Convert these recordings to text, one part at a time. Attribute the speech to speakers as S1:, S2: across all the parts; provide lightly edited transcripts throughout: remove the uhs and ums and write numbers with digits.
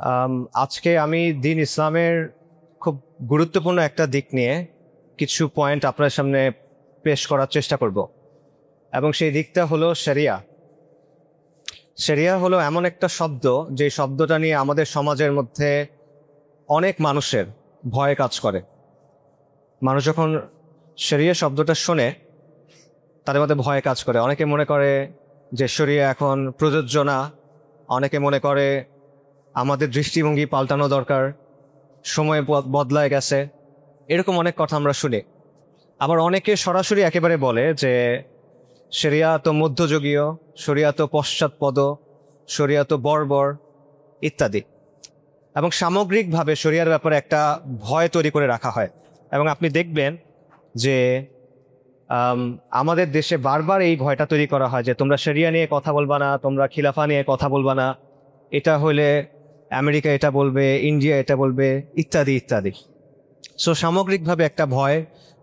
S1: আম, আজকে আমি দিন ইসলামের খুব গুরুত্বপূর্ণ একটা দিক নিয়ে কিছু পয়েন্ট আপনার সামনে পেশ করার চেষ্টা করব, এবং সেই দিকটা হলো শরিয়া। শরিয়া হলো এমন একটা শব্দ, যে শব্দটা নিয়ে আমাদের সমাজের মধ্যে অনেক মানুষের ভয় কাজ করে। মানুষ যখন শরিয়া শব্দটা শোনে তাদের মধ্যে ভয় কাজ করে। অনেকে মনে করে যে শরিয়া এখন প্রযোজ্য না, অনেকে মনে করে আমাদের দৃষ্টিভঙ্গি পাল্টানো দরকার, সময় বদলায় গেছে, এরকম অনেক কথা আমরা শুনি। আবার অনেকে সরাসরি একেবারে বলে যে শরিয়া তো মধ্যযুগীয়, শরিয়া তো পশ্চাৎপদ, শরিয়া তো বর্বর ইত্যাদি। এবং সামগ্রিকভাবে শরিয়ার ব্যাপারে একটা ভয় তৈরি করে রাখা হয়। এবং আপনি দেখবেন যে আমাদের দেশে বারবার এই ভয়টা তৈরি করা হয় যে তোমরা শরিয়া নিয়ে কথা বলবা না, তোমরা খিলাফা নিয়ে কথা বলবা না, এটা হলে আমেরিকা এটা বলবে, ইন্ডিয়া এটা বলবে, ইত্যাদি ইত্যাদি। সো সামগ্রিকভাবে একটা ভয়,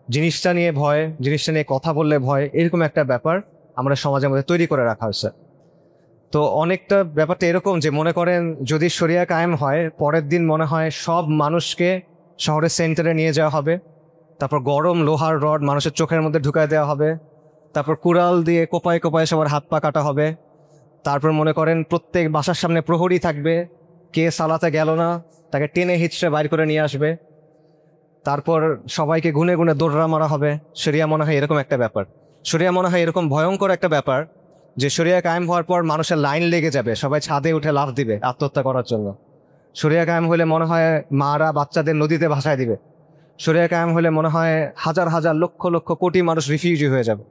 S1: জিনিসটা নিয়ে ভয়, জিনিসটা নিয়ে কথা বললে ভয়, এরকম একটা ব্যাপার আমরা সমাজের মধ্যে তৈরি করে রাখা হয়েছে। তো অনেকটা ব্যাপারটা এরকম যে মনে করেন যদি শরিয়া কায়েম হয়, পরের দিন মনে হয় সব মানুষকে শহরের সেন্টারে নিয়ে যাওয়া হবে, তারপর গরম লোহার রড মানুষের চোখের মধ্যে ঢুকায় দেওয়া হবে, তারপর কুড়াল দিয়ে কোপায় কোপায় সবার হাত পা কাটা হবে, তারপর মনে করেন প্রত্যেক বাসার সামনে প্রহরী থাকবে, কে সালাতে গেল না তাকে টেনে হিচড়ে বাইর করে নিয়ে আসবে, তারপর সবাইকে গুনে গুনে দৌড়া মারা হবে। শরিয়া মনে হয় এরকম একটা ব্যাপার। শরিয়া মনে হয় এরকম ভয়ঙ্কর একটা ব্যাপার যে শরিয়া কায়েম হওয়ার পর মানুষের লাইন লেগে যাবে, সবাই ছাদে উঠে লাফ দিবে আত্মহত্যা করার জন্য। শরিয়া কায়েম হলে মনে হয় মারা বাচ্চাদের নদীতে ভাসায় দিবে। শরিয়া কায়েম হলে মনে হয় হাজার হাজার লক্ষ লক্ষ কোটি মানুষ রিফিউজি হয়ে যাবে।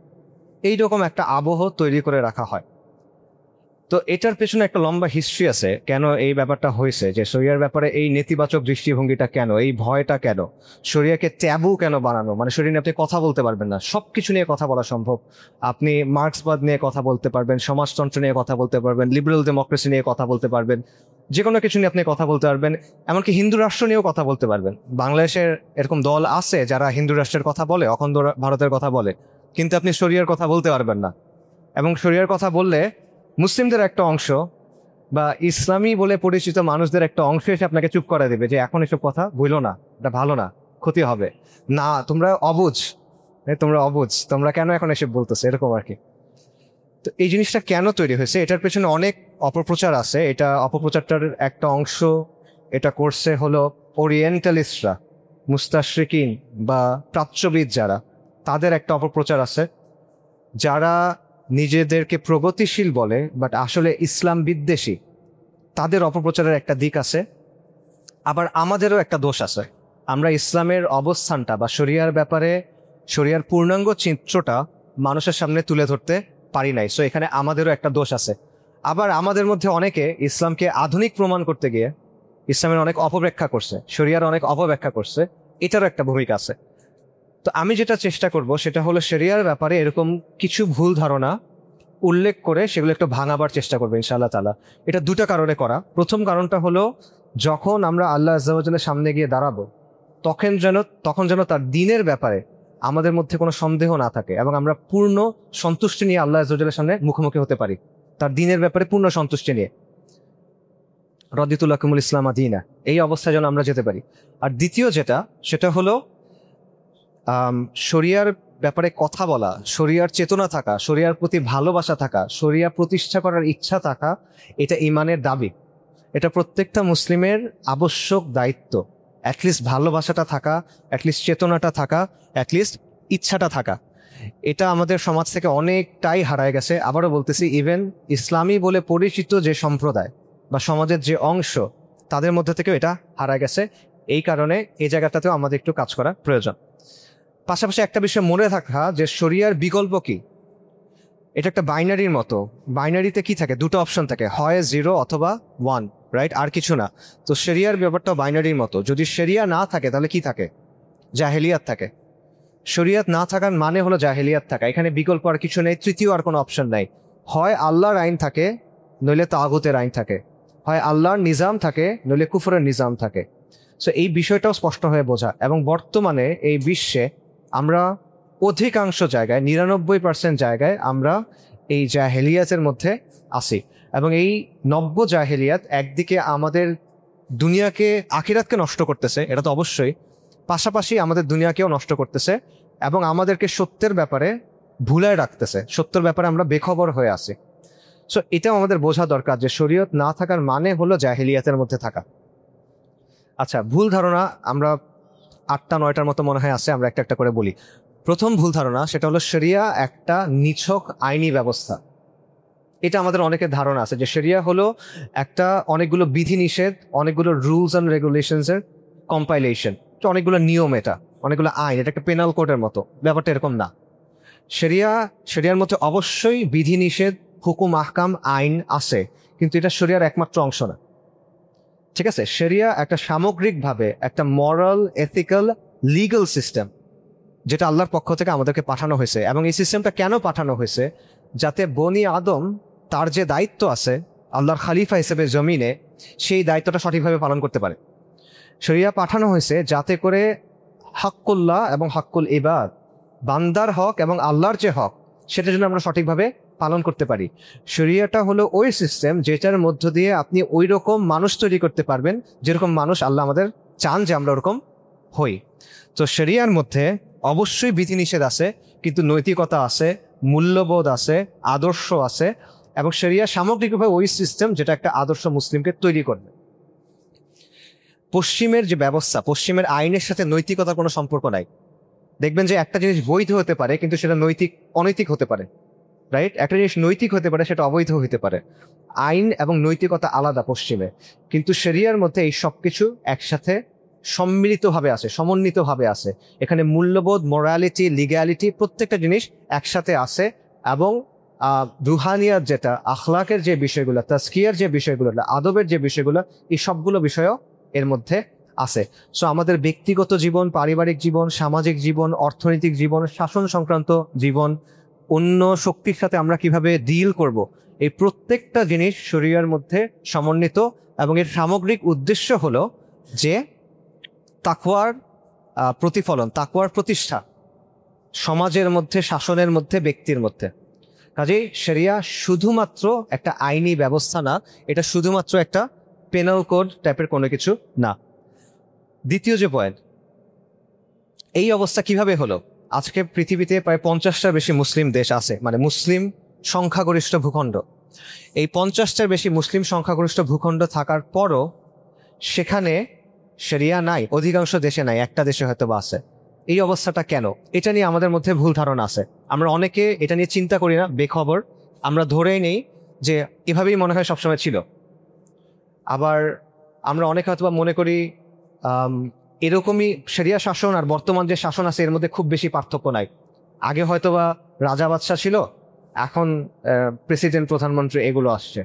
S1: এইরকম একটা আবহ তৈরি করে রাখা হয়। তো এটার পেছনে একটা লম্বা হিস্ট্রি আছে, কেন এই ব্যাপারটা হয়েছে, যে শরিয়ার ব্যাপারে এই নেতিবাচক দৃষ্টিভঙ্গিটা কেন, এই ভয়টা কেন, শরিয়াকে ট্যাবু কেন বানানো। মানে শরিয়া নিয়ে আপনি কথা বলতে পারবেন না, সব কিছু নিয়ে কথা বলা সম্ভব। আপনি মার্ক্সবাদ নিয়ে কথা বলতে পারবেন, সমাজতন্ত্র নিয়ে কথা বলতে পারবেন, লিবারেল ডেমোক্রেসি নিয়ে কথা বলতে পারবেন, যে কোনো কিছু নিয়ে আপনি কথা বলতে পারবেন। এমনকি হিন্দু রাষ্ট্র নিয়েও কথা বলতে পারবেন। বাংলাদেশের এরকম দল আছে যারা হিন্দু রাষ্ট্রের কথা বলে, অখণ্ড ভারতের কথা বলে, কিন্তু আপনি শরিয়ার কথা বলতে পারবেন না। এবং শরিয়ার কথা বললে মুসলিমদের একটা অংশ বা ইসলামী বলে পরিচিত মানুষদের একটা অংশ এসে আপনাকে চুপ করে দেবে যে এখন এসব কথা বইলো না, এটা ভালো না, ক্ষতি হবে না, তোমরা অবুঝ, তোমরা অবুঝ, তোমরা কেন এখন এসব বলতেছো, এরকম আর কি। তো এই জিনিসটা কেন তৈরি হয়েছে, এটার পেছনে অনেক অপপ্রচার আছে। এটা অপপ্রচারটার একটা অংশ এটা করছে হলো ওরিয়েন্টালিস্টরা, মুস্তাশরিকিন বা প্রাচ্যবিদ যারা, তাদের একটা অপপ্রচার আছে। যারা নিজেদেরকে প্রগতিশীল বলে বাট আসলে ইসলাম বিদ্বেষী, তাদের অপপ্রচারের একটা দিক আছে। আবার আমাদেরও একটা দোষ আছে, আমরা ইসলামের অবস্থানটা বা শরিয়ার ব্যাপারে শরিয়ার পূর্ণাঙ্গ চিত্রটা মানুষের সামনে তুলে ধরতে পারি নাই। সো এখানে আমাদেরও একটা দোষ আছে। আবার আমাদের মধ্যে অনেকে ইসলামকে আধুনিক প্রমাণ করতে গিয়ে ইসলামের অনেক অপব্যাখ্যা করছে, শরিয়ার অনেক অপব্যাখ্যা করছে, এটারও একটা ভূমিকা আছে। তো আমি যেটা চেষ্টা করব সেটা হলো শরিয়ার ব্যাপারে এরকম কিছু ভুল ধারণা উল্লেখ করে সেগুলো একটু ভাঙাবার চেষ্টা করবো ইনশাআল্লাহ তাআলা। এটা দুটো কারণে করা। প্রথম কারণটা হলো যখন আমরা আল্লাহ আযজা ওয়া জাল্লার সামনে গিয়ে দাঁড়াবো তখন যেন তার দ্বীনের ব্যাপারে আমাদের মধ্যে কোনো সন্দেহ না থাকে এবং আমরা পূর্ণ সন্তুষ্টি নিয়ে আল্লাহ আযজা ওয়া জাল্লার সামনে মুখোমুখি হতে পারি, তার দ্বীনের ব্যাপারে পূর্ণ সন্তুষ্টি নিয়ে। রাদিতু লাকুমুল ইসলামা দীনা, এই অবস্থায় যেন আমরা যেতে পারি। আর দ্বিতীয় যেটা, সেটা হলো শরিয়ার ব্যাপারে কথা বলা, শরিয়ার চেতনা থাকা, শরিয়ার প্রতি ভালোবাসা থাকা, শরিয়া প্রতিষ্ঠা করার ইচ্ছা থাকা, এটা ইমানের দাবি। এটা প্রত্যেকটা মুসলিমের আবশ্যক দায়িত্ব। অ্যাটলিস্ট ভালোবাসাটা থাকা, অ্যাটলিস্ট চেতনাটা থাকা, অ্যাটলিস্ট ইচ্ছাটা থাকা। এটা আমাদের সমাজ থেকে অনেকটাই হারায় গেছে। আবারও বলতেছি, ইভেন ইসলামী বলে পরিচিত যে সম্প্রদায় বা সমাজের যে অংশ, তাদের মধ্যে থেকেও এটা হারায় গেছে। এই কারণে এই জায়গাটাতেও আমাদের একটু কাজ করা প্রয়োজন। পাশাপাশি একটা বিষয় মনে রাখা যে শরিয়ার বিকল্প কি, এটা একটা বাইনারির মতো। বাইনারিতে কি থাকে, দুটো অপশন থাকে, হয় 0 অথবা 1, রাইট, আর কিছু না। তো শরিয়ার ব্যাপারটাও বাইনারির মতো। যদি শরিয়া না থাকে তাহলে কি থাকে, জাহেলিয়াত থাকে। শরিয়াত না থাকার মানে হলো জাহেলিয়াত থাকা। এখানে বিকল্প আর কিছু নেই, তৃতীয় আর কোনো অপশন নাই। হয় আল্লাহর আইন থাকে, নইলে তাগুতের আইন থাকে। হয় আল্লাহর নিজাম থাকে, নইলে কুফরের নিজাম থাকে। সো এই বিষয়টাও স্পষ্ট হয়ে বোঝা। এবং বর্তমানে এই বিশ্বে আমরা অধিকাংশ জায়গায়, 99% জায়গায় আমরা এই জাহেলিয়াতের মধ্যে আছি। এবং এই নব্য জাহেলিয়াত একদিকে আমাদের দুনিয়াকে, আখিরাতকে নষ্ট করতেছে, এটা তো অবশ্যই, পাশাপাশি আমাদের দুনিয়াকেও নষ্ট করতেছে এবং আমাদেরকে সত্যের ব্যাপারে ভুলায় রাখতেছে, সত্যের ব্যাপারে আমরা বেখবর হয়ে আছি। সো এটাও আমাদের বোঝা দরকার যে শরীয়ত না থাকার মানে হলো জাহিলিয়াতের মধ্যে থাকা। আচ্ছা, ভুল ধারণা আমরা 8টা-9টার মতো মনে হয় আছে, আমরা একটা একটা করে বলি। প্রথম ভুল ধারণা, সেটা হলো শরিয়া একটা নিছক আইনি ব্যবস্থা। এটা আমাদের অনেকের ধারণা আছে যে শরিয়া হলো একটা অনেকগুলো বিধিনিষেধ, অনেকগুলো রুলস অ্যান্ড রেগুলেশনসের কম্পাইলেশন, অনেকগুলো নিয়ম, এটা অনেকগুলো আইন, এটা একটা পেনাল কোডের মতো। ব্যাপারটা এরকম না। শরিয়ার মধ্যে অবশ্যই বিধিনিষেধ, হুকুম, আহকাম, আইন আছে, কিন্তু এটা শরিয়ার একমাত্র অংশ না। ঠিক আছে, শরিয়া একটা সামগ্রিকভাবে একটা মরাল, এথিক্যাল, লিগাল সিস্টেম, যেটা আল্লাহর পক্ষ থেকে আমাদেরকে পাঠানো হয়েছে। এবং এই সিস্টেমটা কেন পাঠানো হয়েছে? যাতে বনি আদম তার যে দায়িত্ব আছে আল্লাহর খালিফা হিসেবে জমিনে, সেই দায়িত্বটা সঠিকভাবে পালন করতে পারে। শরিয়া পাঠানো হয়েছে যাতে করে হাক্কুল্লাহ এবং হাক্কুল ইবাদ, বান্দার হক এবং আল্লাহর যে হক, সেটা যেন আমরা সঠিকভাবে পালন করতে পারি। শরিয়াটা হলো ওই সিস্টেম যেটার মধ্য দিয়ে আপনি ওই রকম মানুষ তৈরি করতে পারবেন যেরকম মানুষ আল্লাহ আমাদের চান যে আমরা ওরকম হই। তো শরিয়ার মধ্যে অবশ্যই বিধিনিষেধ আছে, কিন্তু নৈতিকতা আছে, মূল্যবোধ আছে, আদর্শ আছে, এবং শরিয়া সামগ্রিকভাবে ওই সিস্টেম যেটা একটা আদর্শ মুসলিমকে তৈরি করবে। পশ্চিমের যে ব্যবস্থা, পশ্চিমের আইনের সাথে নৈতিকতার কোনো সম্পর্ক নাই। দেখবেন যে একটা জিনিস বৈধ হতে পারে কিন্তু সেটা অনৈতিক হতে পারে, রাইট? একটা জিনিস নৈতিক হতে পারে, সেটা অবৈধ হতে পারে। আইন এবং নৈতিকতা আলাদা পশ্চিমে, কিন্তু শরিয়ার মধ্যে এই সব কিছু একসাথে সম্মিলিতভাবে আছে, সমন্বিতভাবে আছে। এখানে মূল্যবোধ, মোরালিটি, লিগ্যালিটি, প্রত্যেকটা জিনিস একসাথে আছে। এবং রুহানিয়াত, যেটা আখলাকের যে বিষয়গুলো, তাজকিয়ার যে বিষয়গুলো, আদবের যে বিষয়গুলো, এই সবগুলো বিষয়ও এর মধ্যে আছে। সো আমাদের ব্যক্তিগত জীবন, পারিবারিক জীবন, সামাজিক জীবন, অর্থনৈতিক জীবন, শাসন সংক্রান্ত জীবন, অন্য শক্তির সাথে আমরা কিভাবে ডিল করব, এই প্রত্যেকটা জিনিস শরিয়ার মধ্যে সমন্বিত। এবং এর সামগ্রিক উদ্দেশ্য হলো যে তাকওয়ার প্রতিফলন, তাকওয়ার প্রতিষ্ঠা সমাজের মধ্যে, শাসনের মধ্যে, ব্যক্তির মধ্যে। কাজেই শরিয়া শুধুমাত্র একটা আইনি ব্যবস্থা না, এটা শুধুমাত্র একটা পেনাল কোড টাইপের কোনো কিছু না। দ্বিতীয় যে পয়েন্ট, এই অবস্থা কিভাবে হলো? আজকে পৃথিবীতে প্রায় 50টার বেশি মুসলিম দেশ আছে, মানে মুসলিম সংখ্যাগরিষ্ঠ ভূখণ্ড। এই 50টার বেশি মুসলিম সংখ্যাগরিষ্ঠ ভূখণ্ড থাকার পরও সেখানে শরিয়া নাই। অধিকাংশ দেশে নাই, একটা দেশে হয়তো বা আছে। এই অবস্থাটা কেন? এটা নিয়ে আমাদের মধ্যে ভুল ধারণা আছে। আমরা অনেকে এটা নিয়ে চিন্তা করি না, বেখবর। আমরা ধরেই নেই যে এভাবেই মনে হয় সবসময় ছিল। আবার আমরা অনেকে হয়তো মনে করি এরকমই শরিয়া শাসন আর বর্তমান যে শাসন আছে এর মধ্যে খুব বেশি পার্থক্য নাই। আগে হয়তোবা রাজা বাদশাহ ছিল, এখন প্রেসিডেন্ট, প্রধানমন্ত্রী, এগুলো আসছে।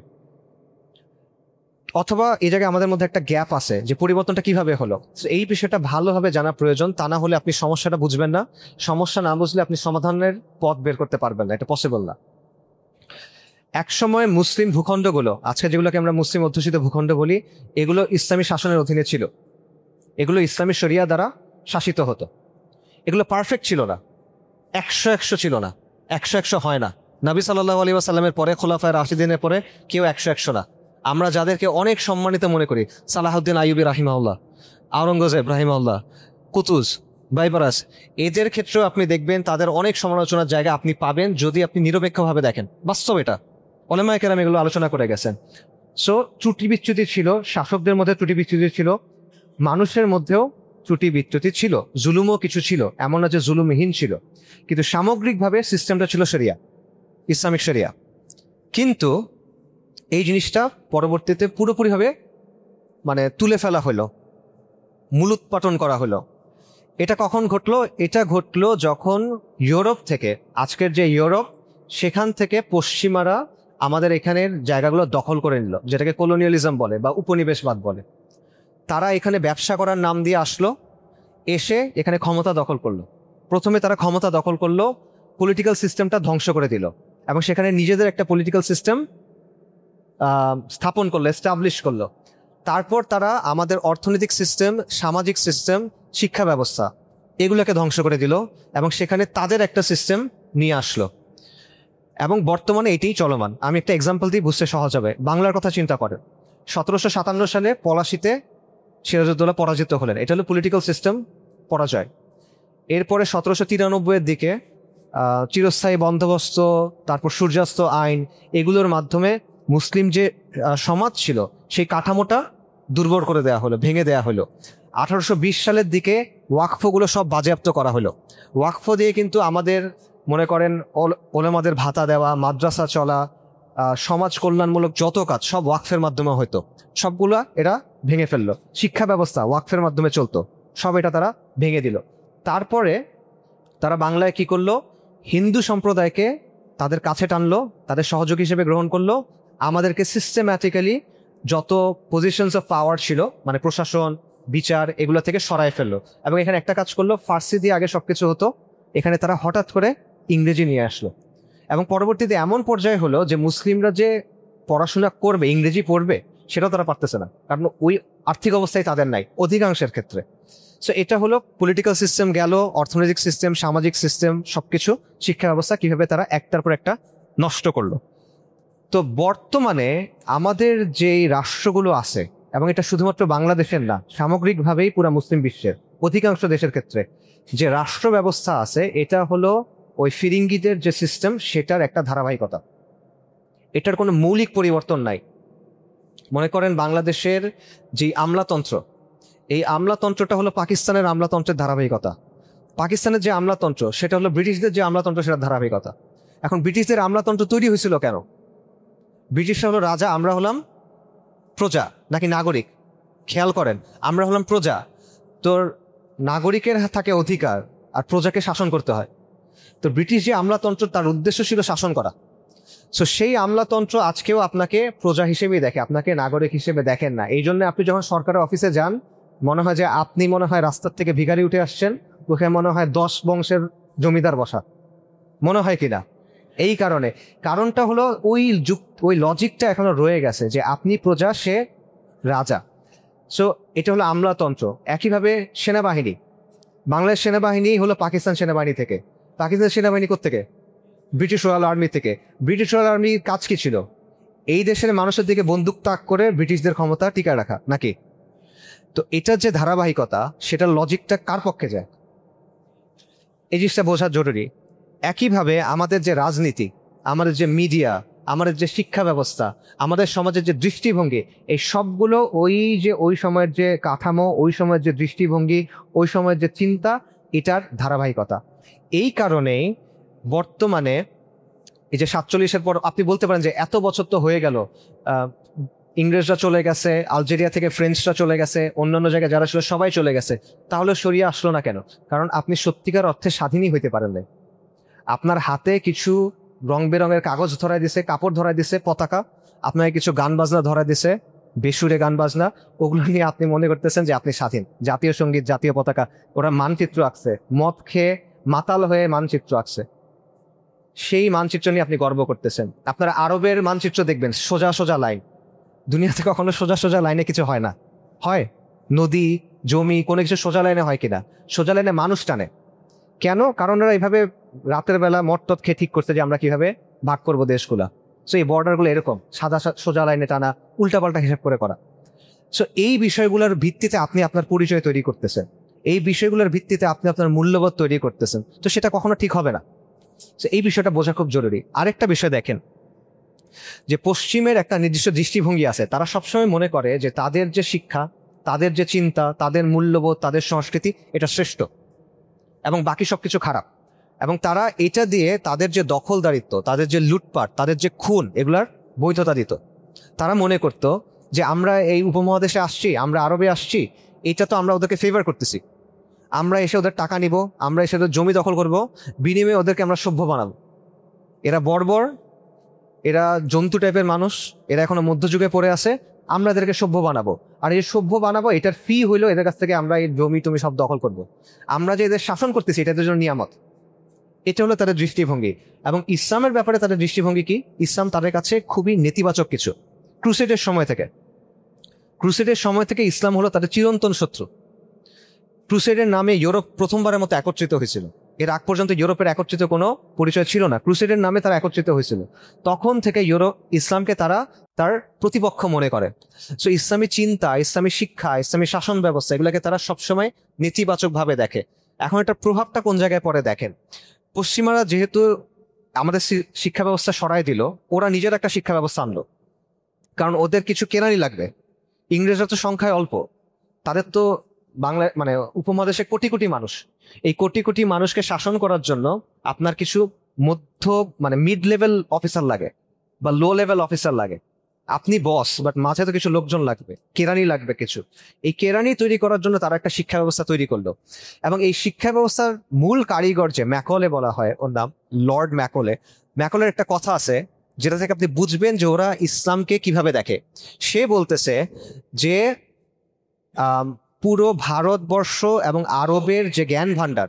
S1: অথবা এই জায়গায় আমাদের মধ্যে একটা গ্যাপ আছে যে পরিবর্তনটা কিভাবে হলো। এই বিষয়টা ভালোভাবে জানা প্রয়োজন, তা না হলে আপনি সমস্যাটা বুঝবেন না। সমস্যা না বুঝলে আপনি সমাধানের পথ বের করতে পারবেন না, এটা পসিবল না। একসময় মুসলিম ভূখণ্ডগুলো, আজকে যেগুলোকে আমরা মুসলিম অধ্যুষিত ভূখণ্ড বলি, এগুলো ইসলামী শাসনের অধীনে ছিল। এগুলো ইসলামী শরিয়া দ্বারা শাসিত হতো। এগুলো পারফেক্ট ছিল না, 100-100 ছিল না, 100-100 হয় না। নবী সাল্লাল্লাহু আলাইহি ওয়াসাল্লামের পরে, খোলাফায়ে রাশিদিনের পরে কেউ 100-100 না। আমরা যাদেরকে অনেক সম্মানিত মনে করি, সালাহউদ্দিন আইয়ুবী রাহিমাহুল্লাহ, আওরঙ্গজেব রাহিমাহুল্লাহ, কুতুজ, বাইবারাস, এদের ক্ষেত্রেও আপনি দেখবেন তাদের অনেক সমালোচনার জায়গা আপনি পাবেন যদি আপনি নিরপেক্ষভাবে দেখেন। বাস্তব এটা, উলামায়ে কেরাম এগুলো আলোচনা করে গেছেন। সো ত্রুটি বিচ্যুতি ছিল, শাসকদের মধ্যে ত্রুটি বিচ্যুতি ছিল, মানুষের মধ্যেও ত্রুটি বিচ্যুতি ছিল, জুলুমও কিছু ছিল, এমন না যে জুলুমহীন ছিল। কিন্তু সামগ্রিকভাবে সিস্টেমটা ছিল শরিয়া, ইসলামিক শরিয়া। কিন্তু এই জিনিসটা পরবর্তীতে পুরোপুরিভাবে মানে তুলে ফেলা হলো, মূলোৎপাটন করা হলো। এটা কখন ঘটলো? এটা ঘটলো যখন ইউরোপ থেকে, আজকের যে ইউরোপ, সেখান থেকে পশ্চিমারা আমাদের এখানের জায়গাগুলো দখল করে নিল, যেটাকে কলোনিয়ালিজম বলে বা উপনিবেশবাদ বলে। তারা এখানে ব্যবসা করার নাম দিয়ে আসলো, এসে এখানে ক্ষমতা দখল করলো। প্রথমে তারা ক্ষমতা দখল করলো, পলিটিক্যাল সিস্টেমটা ধ্বংস করে দিল, এবং সেখানে নিজেদের একটা পলিটিক্যাল সিস্টেম স্থাপন করলো, এস্টাবলিশ করলো। তারপর তারা আমাদের অর্থনৈতিক সিস্টেম, সামাজিক সিস্টেম, শিক্ষা ব্যবস্থা, এগুলোকে ধ্বংস করে দিল, এবং সেখানে তাদের একটা সিস্টেম নিয়ে আসলো। এবং বর্তমানে এটাই চলমান। আমি একটা এক্সাম্পল দিয়ে বুঝতে সহজ হবে। বাংলার কথা চিন্তা করেন। 1757 সালে পলাশীতে সিরাজউদ্দৌলা পরাজিত হলেন। এটা হলো পলিটিক্যাল সিস্টেম পরাজয়। এরপরে 1793-এর দিকে চিরস্থায়ী বন্দোবস্ত, তারপর সূর্যাস্ত আইন, এগুলোর মাধ্যমে মুসলিম যে সমাজ ছিল সেই কাঠামোটা দুর্বল করে দেওয়া হলো, ভেঙে দেওয়া হলো। 1820 সালের দিকে ওয়াকফগুলো সব বাজেয়াপ্ত করা হলো। ওয়াকফ দিয়ে কিন্তু আমাদের মনে করেন ওলামাদের ভাতা দেওয়া, মাদ্রাসা চলা, সমাজ কল্যাণমূলক যত কাজ সব ওয়াকফের মাধ্যমে হতো, সবগুলা এরা ভেঙে ফেললো। শিক্ষা ব্যবস্থা ওয়াকফের মাধ্যমে চলতো, সব এটা তারা ভেঙে দিল। তারপরে তারা বাংলায় কি করলো, হিন্দু সম্প্রদায়কে তাদের কাছে টানলো, তাদের সহযোগী হিসেবে গ্রহণ করলো, আমাদেরকে সিস্টেম্যাটিক্যালি যত পজিশনস অফ পাওয়ার ছিল মানে প্রশাসন, বিচার, এগুলো থেকে সরায় ফেললো। এবং এখানে একটা কাজ করলো, ফার্সি দিয়ে আগে সবকিছু হতো, এখানে তারা হঠাৎ করে ইংরেজি নিয়ে আসলো। এবং পরবর্তীতে এমন পর্যায়ে হলো যে মুসলিমরা যে পড়াশোনা করবে, ইংরেজি পড়বে, সেটাও তারা পারতেছে না, কারণ ওই আর্থিক অবস্থায় তাদের নাই অধিকাংশের ক্ষেত্রে। সো এটা হলো পলিটিক্যাল সিস্টেম গেল, অর্থনৈতিক সিস্টেম, সামাজিক সিস্টেম, সবকিছু, শিক্ষা ব্যবস্থা কিভাবে তারা একটার পর একটা নষ্ট করলো। তো বর্তমানে আমাদের যেই রাষ্ট্রগুলো আছে, এবং এটা শুধুমাত্র বাংলাদেশের না, সামগ্রিকভাবেই পুরো মুসলিম বিশ্বের অধিকাংশ দেশের ক্ষেত্রে যে রাষ্ট্র ব্যবস্থা আছে, এটা হলো ওই ফিরিঙ্গিদের যে সিস্টেম সেটার একটা ধারাবাহিকতা। এটার কোনো মৌলিক পরিবর্তন নাই। মনে করেন বাংলাদেশের যে আমলাতন্ত্র, এই আমলাতন্ত্রটা হলো পাকিস্তানের আমলাতন্ত্রের ধারাবাহিকতা। পাকিস্তানের যে আমলাতন্ত্র সেটা হলো ব্রিটিশদের যে আমলাতন্ত্র সেটার ধারাবাহিকতা। এখন ব্রিটিশদের আমলাতন্ত্র তৈরি হয়েছিল কেন? ব্রিটিশরা হলো রাজা, আমরা হলাম প্রজা নাকি নাগরিক? খেয়াল করেন, আমরা হলাম প্রজা, তোর নাগরিকের থাকে অধিকার আর প্রজাকে শাসন করতে হয়। তো ব্রিটিশ যে আমলাতন্ত্র তার উদ্দেশ্য ছিল শাসন করা। সো সেই আমলাতন্ত্র আজকেও আপনাকে প্রজা হিসেবেই দেখে, আপনাকে নাগরিক হিসেবে দেখেন না। এই জন্য আপনি যখন সরকারের অফিসে যান, মনে হয় যে আপনি মনে হয় রাস্তার থেকে ভিখারি উঠে আসছেন, ওখানে মনে হয় 10 বংশের জমিদার বসা, মনে হয় কিনা? এই কারণটা হলো ওই লজিকটা এখনো রয়ে গেছে যে আপনি প্রজা, সে রাজা। সো এটা হলো আমলাতন্ত্র। একইভাবে সেনাবাহিনী, বাংলাদেশ সেনাবাহিনী হলো পাকিস্তান সেনাবাহিনী থেকে। পাকিস্তান সেনাবাহিনী কোত্থেকে? ব্রিটিশ রয়্যাল আর্মি থেকে। ব্রিটিশ রয়্যাল আর্মির কাজ কি ছিল? এই দেশের মানুষের দিকে বন্দুক তাক করে ব্রিটিশদের ক্ষমতা টিকায় রাখা, নাকি? তো এটার যে ধারাবাহিকতা, সেটার লজিকটা কার পক্ষে যায়, এই জিনিসটা বোঝা জরুরি। একইভাবে আমাদের যে রাজনীতি, আমাদের যে মিডিয়া, আমাদের যে শিক্ষা ব্যবস্থা, আমাদের সমাজের যে দৃষ্টিভঙ্গি, এই সবগুলো ওই সময়ের যে কাঠামো, ওই সময়ের যে দৃষ্টিভঙ্গি, ওই সময়ের যে চিন্তা, এটার ধারাবাহিকতা। এই কারণেই বর্তমানে এই যে 47-এর পর আপনি বলতে পারেন যে এত বছর তো হয়ে গেল, ইংরেজরা চলে গেছে, আলজেরিয়া থেকে ফ্রেঞ্চরা চলে গেছে, অন্যান্য জায়গায় যারা ছিল সবাই চলে গেছে, তাহলে শরিয়া আসলো না কেন? কারণ আপনি সত্যিকার অর্থে স্বাধীনই হইতে পারেন না। আপনার হাতে কিছু রং বেরঙের কাগজ ধরাই দিছে, কাপড় ধরাই দিছে, পতাকা, আপনাকে কিছু গান বাজনা ধরাই দিছে, বেসুরে গান বাজনা, ওগুলো নিয়ে আপনি মনে করতেছেন যে আপনি স্বাধীন। জাতীয় সঙ্গীত, জাতীয় পতাকা, ওরা মানচিত্র আঁকছে, মদ খেয়ে মাতাল হয়ে মানচিত্র আঁকছে, সেই মানচিত্র নিয়ে আপনি গর্ব করতেছেন। আপনারা আরবের মানচিত্র দেখবেন, সোজা সোজা লাইন। দুনিয়াতে কখনো সোজা সোজা লাইনে কিছু হয় না। হয় নদী, জমি, কোনো কিছু সোজা লাইনে হয় কিনা? সোজা লাইনে মানুষ টানে কেন? কারণ ওরা এইভাবে রাতের বেলা মটটত খেয়ে ঠিক করছে যে আমরা কিভাবে ভাগ করবো দেশগুলা। সো এই বর্ডারগুলো এরকম সাদা সোজা লাইনে টানা, উল্টাপাল্টা হিসাব করে করা। সো এই বিষয়গুলোর ভিত্তিতে আপনি আপনার পরিচয় তৈরি করতেছেন, এই বিষয়গুলোর ভিত্তিতে আপনি আপনার মূল্যবোধ তৈরি করতেছেন। তো সেটা কখনো ঠিক হবে না। সো এই বিষয়টা বোঝা খুব জরুরি। আরেকটা বিষয় দেখেন, যে পশ্চিমের একটা নির্দিষ্ট দৃষ্টিভঙ্গি আছে, তারা সবসময় মনে করে যে তাদের যে শিক্ষা, তাদের যে চিন্তা, তাদের মূল্যবোধ, তাদের সংস্কৃতি, এটা শ্রেষ্ঠ এবং বাকি সবকিছু খারাপ। এবং তারা এটা দিয়ে তাদের যে দখলদারিত্ব, তাদের যে লুটপাট, তাদের যে খুন, এগুলার বৈধতা দিত। তারা মনে করত যে আমরা এই উপমহাদেশে আসছি, আমরা আরবে আসছি, এটা তো আমরা ওদেরকে ফেভার করতেছি, আমরা এসে ওদের টাকা নিব, আমরা এসে ওদের জমি দখল করব, বিনিময়ে ওদেরকে আমরা সভ্য বানাবো। এরা বর্বর, এরা জন্তু টাইপের মানুষ, এরা এখনো মধ্যযুগে পড়ে আছে, আমরা এদেরকে সভ্য বানাবো। আর এই সভ্য বানাবো, এটার ফি হইলো এদের কাছ থেকে আমরা এই জমি টমি সব দখল করব। আমরা যে এদের শাসন করতেছি এটা এদের জন্য নিয়ামত। এটা হলো তাদের দৃষ্টিভঙ্গি। এবং ইসলামের ব্যাপারে তাদের দৃষ্টিভঙ্গি কি? ইসলাম তাদের কাছে খুবই নেতিবাচক কিছু। ক্রুসেডের সময় থেকে ইসলাম হলো তাদের চিরন্তন শত্রু। ক্রুসেডের নামে ইউরোপ প্রথমবারের মতো একত্রিত হয়েছিল। এর আগ পর্যন্ত ইউরোপের একত্রিত কোনো পরিচয় ছিল না, ক্রুসেডের নামে তারা একত্রিত হয়েছিল। তখন থেকে ইসলামকে তারা তার প্রতিপক্ষ মনে করে। সো ইসলামী চিন্তা, ইসলামী শিক্ষা, ইসলামী শাসন ব্যবস্থা এগুলোকে তারা সবসময় নেতিবাচকভাবে দেখে। এখন এটার প্রভাবটা কোন জায়গায় পড়ে দেখেন। পশ্চিমারা যেহেতু আমাদের শিক্ষা ব্যবস্থা সরাই দিল, ওরা নিজের একটা শিক্ষা ব্যবস্থা আনলো, কারণ ওদের কিছু কেনারই লাগবে। ইংরেজরা তো সংখ্যায় অল্প, তাদের তো বাংলায় মানে উপমহাদেশে কোটি কোটি মানুষ। এই কোটি কোটি মানুষকে শাসন করার জন্য আপনার কিছু মধ্য মানে মিড লেভেল অফিসার লাগে বা লো লেভেল অফিসার লাগে। আপনি বস, বাট মাঝে তো কিছু লোকজন লাগবে, কেরানি লাগবে কিছু। এই কেরানি তৈরি করার জন্য তারা একটা শিক্ষা ব্যবস্থা তৈরি করলো। এবং এই শিক্ষা ব্যবস্থার মূল কারিগর যে ম্যাকলে বলা হয়, ওর নাম লর্ড ম্যাকলে। ম্যাকলের একটা কথা আছে যেটা থেকে আপনি বুঝবেন যে ওরা ইসলামকে কিভাবে দেখে। সে বলতেছে যে পুরো ভারতবর্ষ এবং আরবের যে জ্ঞান ভান্ডার,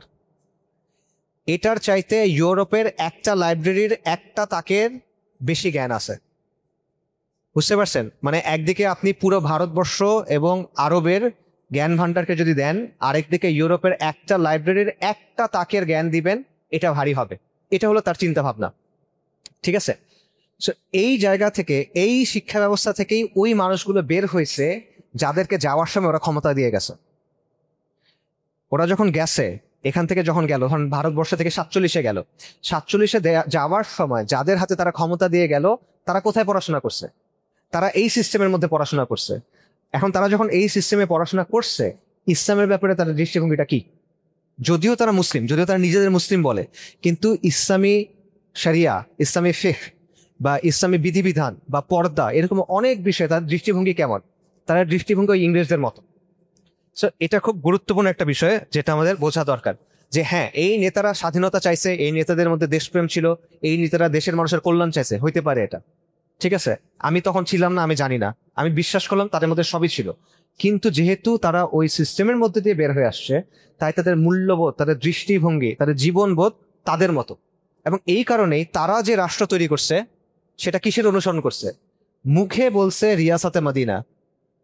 S1: এটার চাইতে ইউরোপের একটা লাইব্রেরির একটা তাকের বেশি জ্ঞান আছে। বুঝতে পারছেন? মানে একদিকে আপনি পুরো ভারতবর্ষ এবং আরবের জ্ঞান ভান্ডারকে যদি দেন, আরেকদিকে ইউরোপের একটা লাইব্রেরির একটা তাকের জ্ঞান দিবেন, এটা ভারী হবে। এটা হলো তার চিন্তা ভাবনা। ঠিক আছে? এই জায়গা থেকে, এই শিক্ষা ব্যবস্থা থেকেই ওই মানুষগুলো বের হয়েছে যাদেরকে যাওয়ার সময় ওরা ক্ষমতা দিয়ে গেছে। ওরা যখন গেছে, এখান থেকে যখন গেল, ধরুন ভারতবর্ষ থেকে 47-এ গেল, 47-এ যাওয়ার সময় যাদের হাতে তারা ক্ষমতা দিয়ে গেল, তারা কোথায় পড়াশোনা করছে? তারা এই সিস্টেমের মধ্যে পড়াশোনা করছে। এখন তারা যখন এই সিস্টেমে পড়াশোনা করছে, ইসলামের ব্যাপারে তাদের দৃষ্টিভঙ্গিটা কি? যদিও তারা মুসলিম, যদিও তারা নিজেদের মুসলিম বলে, কিন্তু ইসলামী শরিয়া, ইসলামী ফিকহ বা ইসলামী বিধিবিধান বা পর্দা, এরকম অনেক বিষয়ে তার দৃষ্টিভঙ্গি কেমন? তার দৃষ্টিভঙ্গি ইংরেজদের মতো। সো এটা খুব গুরুত্বপূর্ণ একটা বিষয় যেটা আমাদের বোঝা দরকার, যে হ্যাঁ, এই নেতারা স্বাধীনতা চাইছে, এই নেতাদের মধ্যে দেশপ্রেম ছিল, এই নেতারা দেশের মানুষের কল্যাণ চাইছে, হইতে পারে এটা। ঠিক আছে, আমি তখন ছিলাম না, আমি জানি না, আমি বিশ্বাস করলাম তাদের মধ্যে সবই ছিল। কিন্তু যেহেতু তারা ওই সিস্টেমের মধ্যে দিয়ে বের হয়ে আসছে, তাই তাদের মূল্যবোধ, তাদের দৃষ্টিভঙ্গি, তাদের জীবনবোধ তাদের মতো। এবং এই কারণেই তারা যে রাষ্ট্র তৈরি করছে, সেটা কিসের অনুসরণ করছে? মুখে বলছে রিয়াসাতে মদিনা,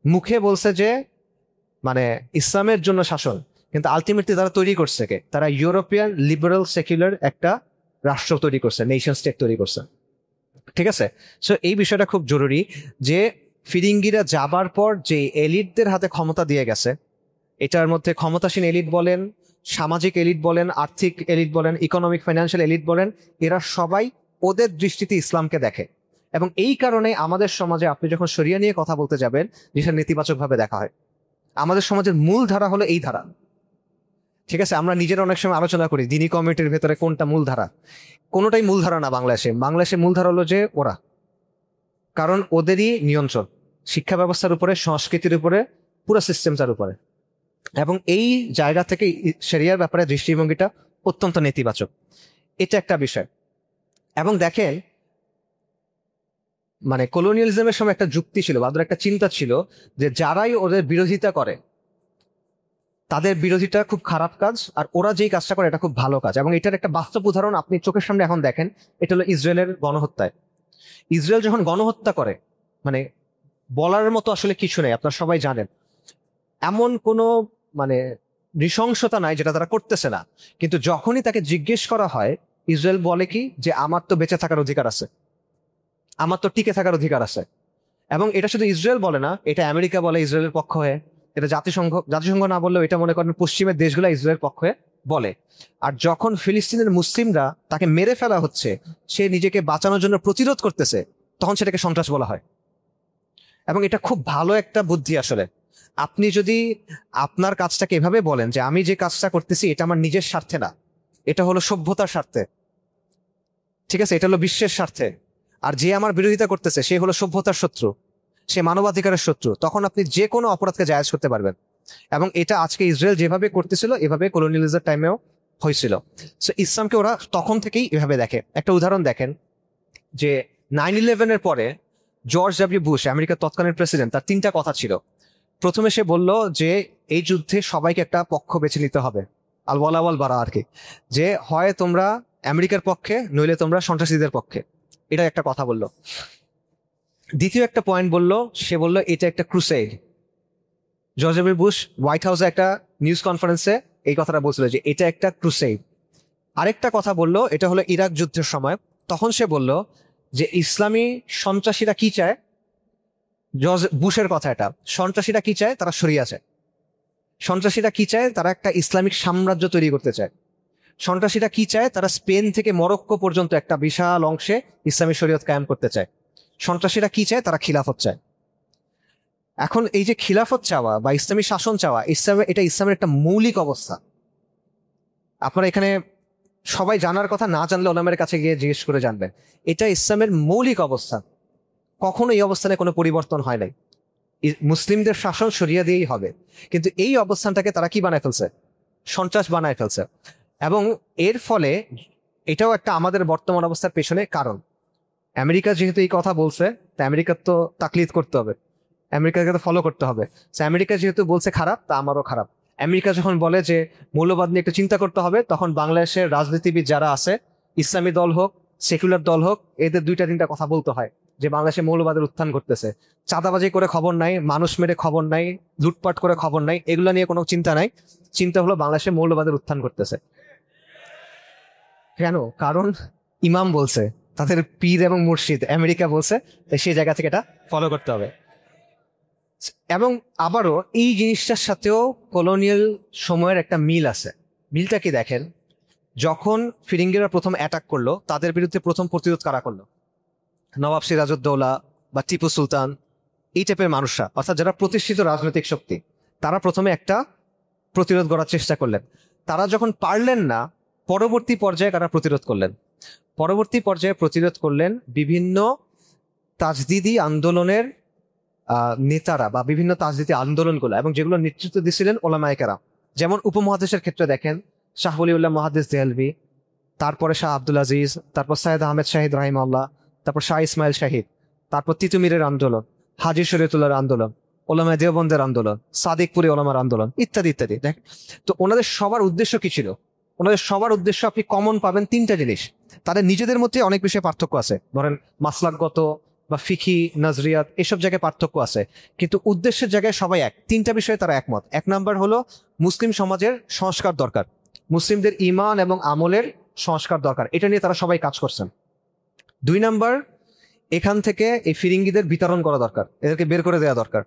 S1: মুখে বলছে যে মানে ইসলামের জন্য শাসন, কিন্তু আলটিমেটলি তারা তৈরি করছে কে? তারা ইউরোপিয়ান লিবারেল সেকুলার একটা রাষ্ট্র তৈরি করছে, নেশন স্টেট তৈরি করছে। ঠিক আছে? সো এই বিষয়টা খুব জরুরি যে ফিরিঙ্গিরা যাবার পর যে এলিটদের হাতে ক্ষমতা দিয়ে গেছে, এটার মধ্যে ক্ষমতাসীন এলিট বলেন, সামাজিক এলিট বলেন, আর্থিক এলিট বলেন, ইকোনমিক ফাইন্যান্সিয়াল এলিট বলেন, এরা সবাই ওদের দৃষ্টিতে ইসলামকে দেখে। এবং এই কারণে আমাদের সমাজে আপনি যখন শরিয়া নিয়ে কথা বলতে যাবেন, যেটা নেতিবাচকভাবে দেখা হয়। আমাদের সমাজের মূল ধারা হলো এই ধারা। ঠিক আছে, আমরা নিজেরা অনেক সময় আলোচনা করি দিনী কমিউনিটির ভেতরে কোনটা মূল ধারা। কোনোটাই মূল ধারা না বাংলাদেশে মূল ধারা হলো যে ওরা, কারণ ওদেরই নিয়ন্ত্রণ শিক্ষা ব্যবস্থার উপরে, সংস্কৃতির উপরে, পুরো সিস্টেমটার উপরে। এবং এই জায়গা থেকে শরিয়ার ব্যাপারে দৃষ্টিভঙ্গিটা অত্যন্ত নেতিবাচক। এটা একটা বিষয়। এবং দেখেন, মানে কলোনিয়ালিজমের সময় একটা যুক্তি ছিল বা একটা চিন্তা ছিল যে যারাই ওদের বিরোধিতা করে তাদের বিরোধিতা খুব খারাপ কাজ, আর ওরা যেই কাজটা করে এটা খুব ভালো কাজ। এবং এটার একটা বাস্তব উদাহরণ আপনি চোখের সামনে এখন দেখেন, এটা হলো ইসরায়েলের গণহত্যায়। ইসরায়েল যখন গণহত্যা করে, মানে বলার মতো আসলে কিছু নেই, আপনারা সবাই জানেন। এমন কোনো মানে নৃশংসতা নাই যেটা তারা করতেছে না, কিন্তু যখনই তাকে জিজ্ঞেস করা হয়, ইসরায়েল বলে কি যে আমার তো বেঁচে থাকার অধিকার আছে, আমার তো টিকে থাকার অধিকার আছে। এবং এটা শুধু ইসরায়েল বলে না, এটা আমেরিকা বলে ইসরায়েলের পক্ষ হয়ে, এটা জাতিসংঘ না বললেও এটা মনে করেন পশ্চিমের দেশগুলো ইসরায়েলের পক্ষ হয়ে বলে। আর যখন ফিলিস্তিনের মুসলিমরা তাকে মেরে ফেলা হচ্ছে, সে নিজেকে বাঁচানোর জন্য প্রতিরোধ করতেছে, তখন সেটাকে সন্ত্রাস বলা হয়। এবং এটা খুব ভালো একটা বুদ্ধি আসলে। আপনি যদি আপনার কাজটাকে এভাবে বলেন যে আমি যে কাজটা করতেছি এটা আমার নিজের স্বার্থে না, এটা হলো সভ্যতার স্বার্থে, ঠিক আছে, এটা হলো বিশ্বের স্বার্থে, আর যে আমার বিরোধিতা করতেছে সে হলো সভ্যতার শত্রু, সে মানবাধিকারের শত্রু, তখন আপনি যে কোনো অপরাধকে জায়েজ করতে পারবেন। এবং এটা আজকে ইসরায়েল যেভাবে করতেছিল, এভাবে কলোনিয়ালিজমের টাইমেও হয়েছিল। সো ইসলামকে ওরা তখন থেকেই এভাবে দেখে। একটা উদাহরণ দেখেন যে 9/11-এর পরে জর্জ ডব্লিউ বুশ, আমেরিকার তৎকালীন প্রেসিডেন্ট, তার 3টা কথা ছিল। প্রথমে সে বলল যে এই যুদ্ধে সবাইকে একটা পক্ষ বেছে নিতে হবে, আল ওয়ালা ওয়াল বারা আর কি, যে হয় তোমরা আমেরিকার পক্ষে, নইলে তোমরা সন্ত্রাসীদের পক্ষে। এটা একটা কথা বলল। দ্বিতীয় একটা পয়েন্ট বলল, সে বলল এটা একটা crusade. George W Bush white হাউসে একটা নিউজ কনফারেন্সে এই কথাটা বলছিল যে এটা একটা ক্রুসেড। আরেকটা কথা বললো, এটা হলো ইরাক যুদ্ধের সময়। তখন সে বলল যে ইসলামী সন্ত্রাসীরা কি চায়, জর্জ বুশের কথা এটা, সন্ত্রাসীরা কি চায়, তারা শরিয়া চায়। সন্ত্রাসীরা কি চায়, তারা একটা ইসলামিক সাম্রাজ্য তৈরি করতে চায়। সন্ত্রাসীরা কি চায়, তারা স্পেন থেকে মরক্কো পর্যন্ত একটা বিশাল অংশে ইসলামী শরীয়ত কায়েম করতে চায়। সন্ত্রাসীরা কি চায়, তারা খিলাফত চায়। এখন এই যে খিলাফত চাওয়া বা ইসলামী শাসন চাওয়া, এটা ইসলামের একটা মৌলিক অবস্থা। আপনারা এখানে সবাই জানার কথা, না জানলে ওলামার কাছে গিয়ে জিজ্ঞেস করে জানবেন। এটা ইসলামের মৌলিক অবস্থা, কখনো এই অবস্থানে কোনো পরিবর্তন হয় নাই। মুসলিমদের শাসন শরিয়া দিয়েই হবে, কিন্তু এই অবস্থানটাকে তারা কি বানায় ফেলছে, সন্ত্রাস বানায় ফেলছে। এবং এর ফলে এটাও একটা আমাদের বর্তমান অবস্থার পেছনে কারণ। আমেরিকা যেহেতু এই কথা বলছে, তা আমেরিকার তো তাকলিদ করতে হবে, আমেরিকাকে তো ফলো করতে হবে। আমেরিকা যেহেতু বলছে খারাপ, তা আমারও খারাপ। আমেরিকা যখন বলে যে মৌলবাদ নিয়ে একটু চিন্তা করতে হবে, তখন বাংলাদেশের রাজনীতিবিদ যারা আছে, ইসলামী দল হোক, সেকুলার দল হোক, এদের দুইটা তিনটা কথা বলতে হয় যে বাংলাদেশে মৌলবাদের উত্থান ঘটতেছে। চাঁদাবাজি করে খবর নাই, মানুষ মেরে খবর নাই, লুটপাট করে খবর নাই, এগুলো নিয়ে কোনো চিন্তা নাই। চিন্তা হলো বাংলাদেশে মৌলবাদের উত্থান ঘটতেছে। কেন? কারণ ইমাম বলছে, তাদের পীর এবং মুর্শিদ আমেরিকা বলছে, তাই সেই জায়গা থেকে এটা ফলো করতে হবে। এবং আবারও এই জিনিসটার সাথেও কলোনিয়াল সময়ের একটা মিল আছে। মিলটা কি দেখেন, যখন ফিরিঙ্গিরা প্রথম অ্যাটাক করলো, তাদের বিরুদ্ধে প্রথম প্রতিরোধ কারা করলো? নবাব সিরাজউদ্দৌলা বা টিপু সুলতান, এই টাইপের মানুষরা, অর্থাৎ যারা প্রতিষ্ঠিত রাজনৈতিক শক্তি, তারা প্রথমে একটা প্রতিরোধ গড়ার চেষ্টা করলেন। তারা যখন পারলেন না, পরবর্তী পর্যায়ে তারা প্রতিরোধ করলেন। পরবর্তী পর্যায়ে প্রতিরোধ করলেন বিভিন্ন তাজদিদি আন্দোলনের নেতারা বা বিভিন্ন তাজদিদি আন্দোলনগুলো, এবং যেগুলো নেতৃত্ব দিয়েছিলেন ওলামায়ে কেরাম। যেমন উপমহাদেশের ক্ষেত্রে দেখেন শাহ ওলিউল্লাহ মুহাদ্দিস দেহলভি, তারপরে শাহ আব্দুল আজিজ, তারপর সৈয়দ আহমেদ শাহিদ রাহিমাহুল্লাহ, তারপর শাহ ইসমাইল শাহিদ, তারপর তিতুমিরের আন্দোলন, হাজী শরীয়তুল্লাহর আন্দোলন, ওলামায়ে দেওবন্দের আন্দোলন, সাদিকপুরি ওলামার আন্দোলন, ইত্যাদি ইত্যাদি। দেখেন তো ওনাদের সবার উদ্দেশ্য কি ছিল? ওনাদের সবার উদ্দেশ্য আপনি কমন পাবেন তিনটা জিনিস। তাদের নিজেদের মধ্যে অনেক বিষয়ে পার্থক্য আছে, ধরেন মাসলাকগত বা ফিকি নজরিয়াত, এসব জায়গায় পার্থক্য আছে, কিন্তু উদ্দেশ্যের জায়গায় সবাই এক। তিনটা বিষয়ে তারা একমত। এক নাম্বার হলো মুসলিম সমাজের সংস্কার দরকার, মুসলিমদের ইমান এবং আমলের সংস্কার দরকার, এটা নিয়ে তারা সবাই কাজ করছেন। দুই নাম্বার, এখান থেকে এই ফিরিঙ্গিদের বিতরণ করা দরকার, এদেরকে বের করে দেওয়া দরকার,